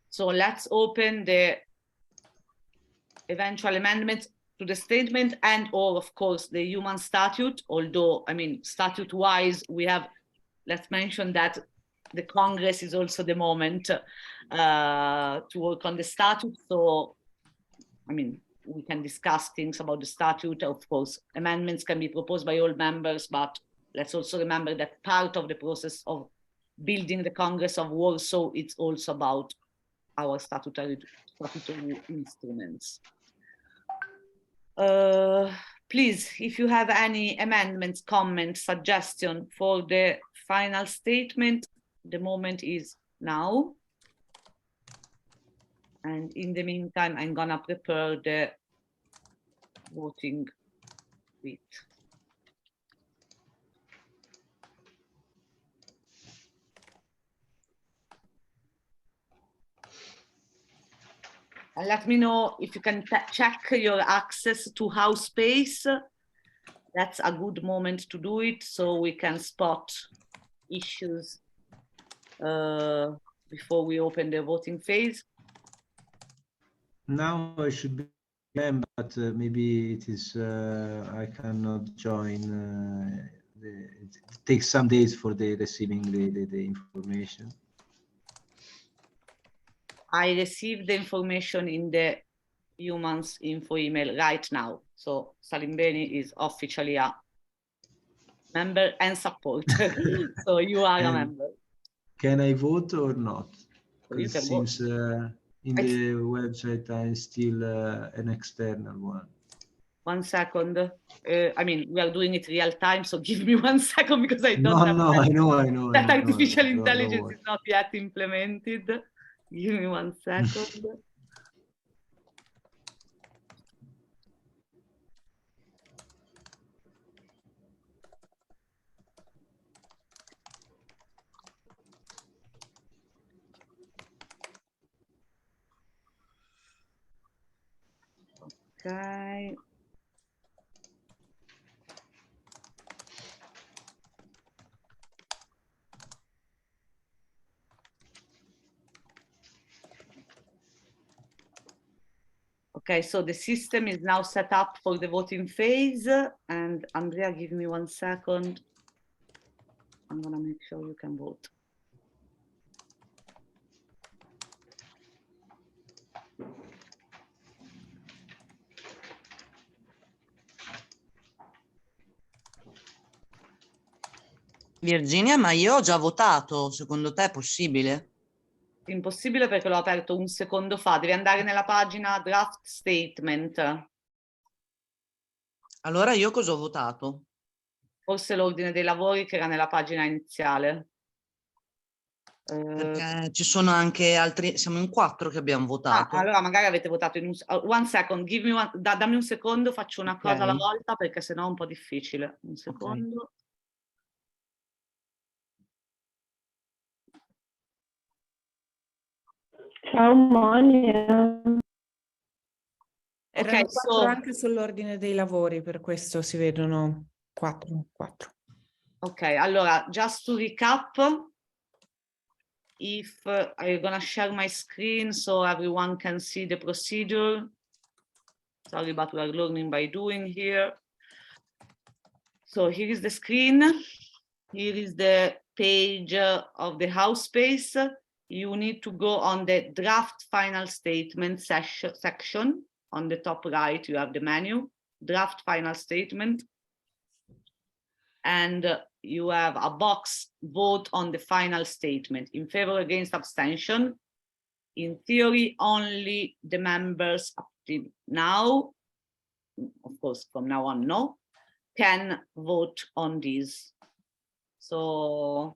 So let's open the eventual amendments to the statement and or of course the human statute, although I mean statute wise we have, let's mention that the Congress is also the moment to work on the statute. So I mean we can discuss things about the statute. Of course amendments can be proposed by all members, but let's also remember that part of the process of building the Congress of Warsaw, it's also about our statutory instruments. Please, if you have any amendments, comments, suggestion for the final statement, the moment is now. And in the meantime, I'm gonna prepare the voting bit. And let me know if you can check your access to house space. That's a good moment to do it, so we can spot issues before we open the voting phase. Now I should be member, but maybe it is I cannot join. It takes some days for the receiving the information. I received the information in the EUMANS info email right now. So Salimbeni is officially a member and supporter. So you are a member. Can I vote or not? You It can seems vote. In the website I'm still an external one. 1 second. I mean, we are doing it real time, so give me 1 second because I don't have No, I know. that artificial Don't intelligence worry. is not yet implemented. Give me 1 second. Okay. Okay, so the system is now set up for the voting phase. And Andrea, give me 1 second. I'm gonna make sure you can vote. Virginia, ma io ho già votato, secondo te è possibile? Impossibile perché l'ho aperto 1 secondo fa, devi andare nella pagina draft statement. Allora io cosa ho votato? Forse l'ordine dei lavori che era nella pagina iniziale. Perché ci sono anche altri, siamo in 4 che abbiamo votato. Allora magari avete votato in un... one second, give me dammi un secondo, faccio una cosa alla Ok. volta perché sennò è un po' difficile. Un secondo. Ciao Monia. Erano Ok, 4 anche sull'ordine dei lavori, per questo si vedono 4. Ok, allora, just to recap, if I'm gonna share my screen so everyone can see the procedure. Sorry, but we are learning by doing here. So here is the screen. Here is the page of the house space. You need to go on the draft final statement section. On the top right, you have the menu, draft final statement. And you have a box, vote on the final statement, in favor, against, abstention. In theory, only the members up to now, of course, from now on, no, can vote on these. So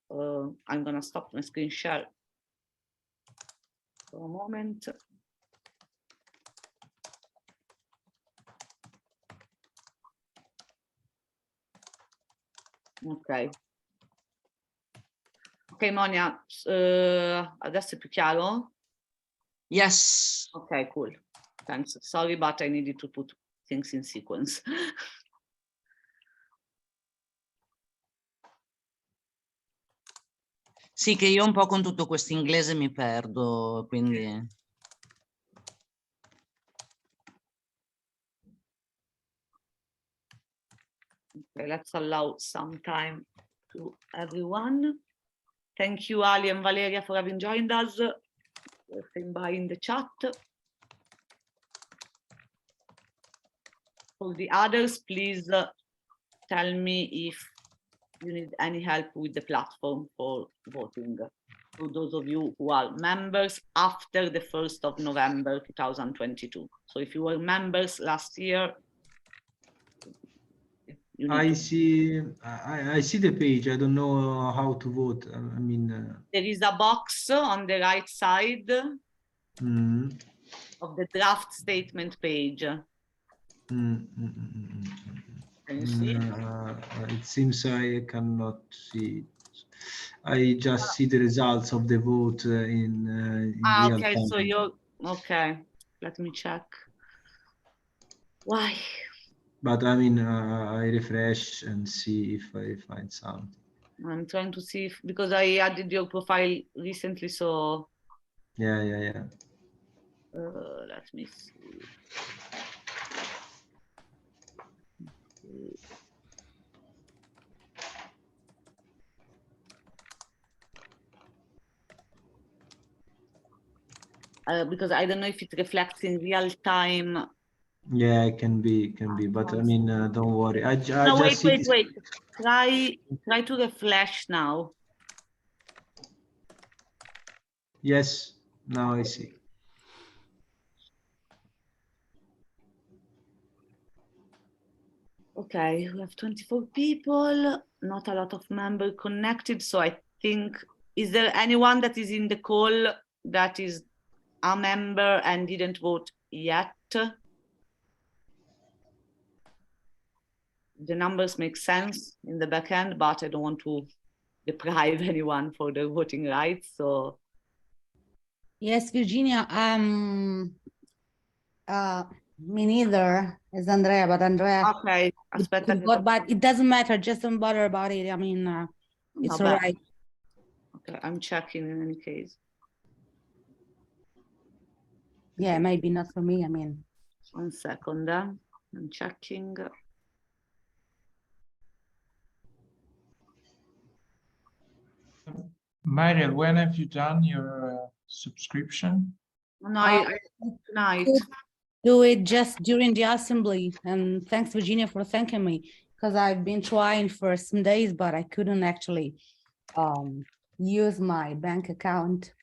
I'm gonna stop my screen share for a moment. Ok. Ok, Monia, adesso è più chiaro? Yes. Ok, cool. Thanks. Sorry, but I needed to put things in sequence. Sì, che io un po' con tutto questo inglese mi perdo, quindi... Okay, let's allow some time to everyone. Thank you, Ali and Valeria, for having joined us. Saying bye in the chat. For the others, please tell me if you need any help with the platform for voting. To those of you who are members after the 1st of November 2022. So if you were members last year, I see the page. I don't know how to vote. I mean, there is a box on the right side of the draft statement page. Can you see? It seems I cannot see it. I just see the results of the vote in real Okay, time. so you're okay. Let me check. Why? But I mean, I refresh and see if I find something. I'm trying to see if, because I added your profile recently, so Yeah. let me see. Because I don't know if it reflects in real time. Yeah, it can be, but I mean, don't worry. I No, just wait. see Try to refresh now. Yes, now I see. Okay, we have 24 people, not a lot of members connected. So I think, is there anyone that is in the call that is a member and didn't vote yet? The numbers make sense in the back end, but I don't want to deprive anyone for their voting rights. So yes, Virginia, me neither, as Andrea, but Andrea. Okay, but it doesn't matter, just don't bother about it. I mean, it's all right. Okay, I'm checking in any case. Yeah, maybe not for me, I mean. 1 second, I'm checking. Mariel, when have you done your subscription? No, I tonight. Do it just during the assembly, and thanks Virginia for thanking me, because I've been trying for some days, but I couldn't actually use my bank account.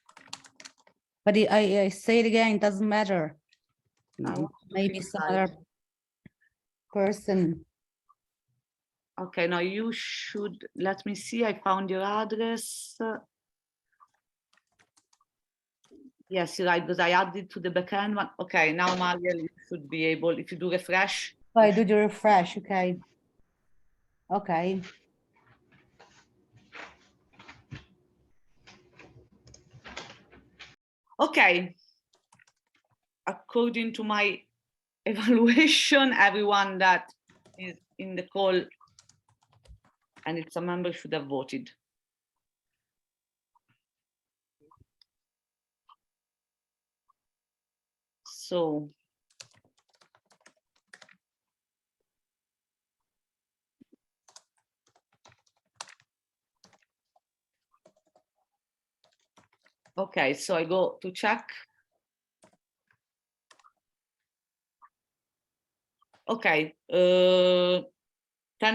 But I say it again, it doesn't matter. Maybe some other person Okay, now you should, let me see, I found your address. Yes, you're right, because I added to the backend one. Okay, now Mariel, you should be able, if you do refresh. So I do the refresh, okay. Okay. Okay. According to my evaluation, everyone that is in the call and it's a member should have voted. So okay, so I go to check. Okay, 10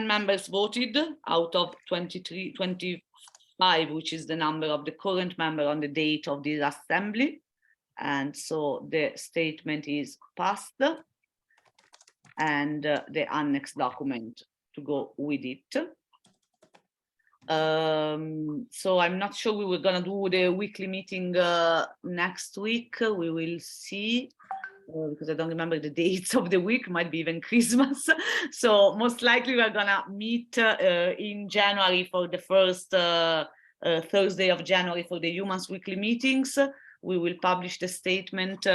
members voted out of 25, which is the number of the current member on the date of this assembly. And so the statement is passed, and the annex document to go with it. So I'm not sure we were gonna do the weekly meeting next week. We will see, because I don't remember the dates of the week, might be even Christmas. So most likely we're gonna meet in January for the first Thursday of January for the EUMANS weekly meetings. We will publish the statement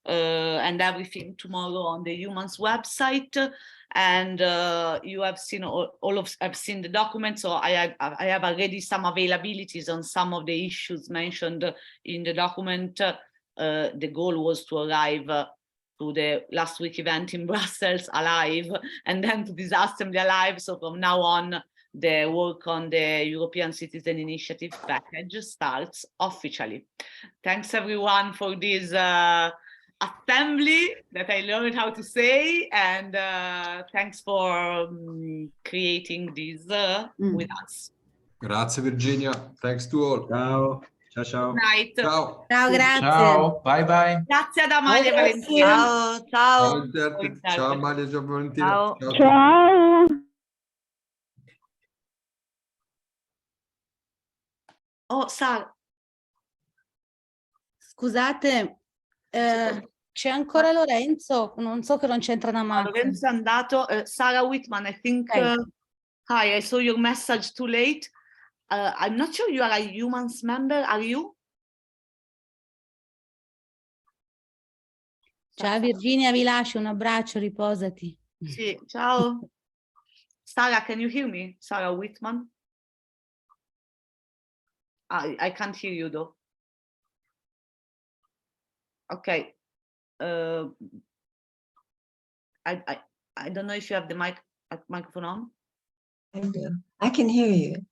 and everything tomorrow on the EUMANS website. And you have seen I've seen the document, so I have already some availabilities on some of the issues mentioned in the document. The goal was to arrive to the last week event in Brussels alive, and then to this assembly alive. So from now on, the work on the European Citizen Initiative package starts officially. Thanks everyone for this assembly that I learned how to say, and thanks for creating this with us. Grazie Virginia, thanks to all. Ciao, ciao, ciao. Good night. Ciao, grazie. Ciao, bye bye. Grazie ad Amalia e Ciao, Valentina. Ciao, ciao. Ciao interpreti, ciao Amalia e Valentina. Ciao. Ciao. Ciao. Oh, Sara. Scusate, c'è ancora Lorenzo? Non so che non c'entra una mazza. Lorenzo è andato. Sarah Whitman, I think. Okay. Hi, I saw your message too late. I'm not sure you are a EUMANS member, are you? Ciao Virginia, vi lascio un abbraccio, riposati. Sì, ciao. Sarah, can you hear me? Sarah Whitman? I can't hear you though. Okay. I don't know if you have the microphone on. I can hear you.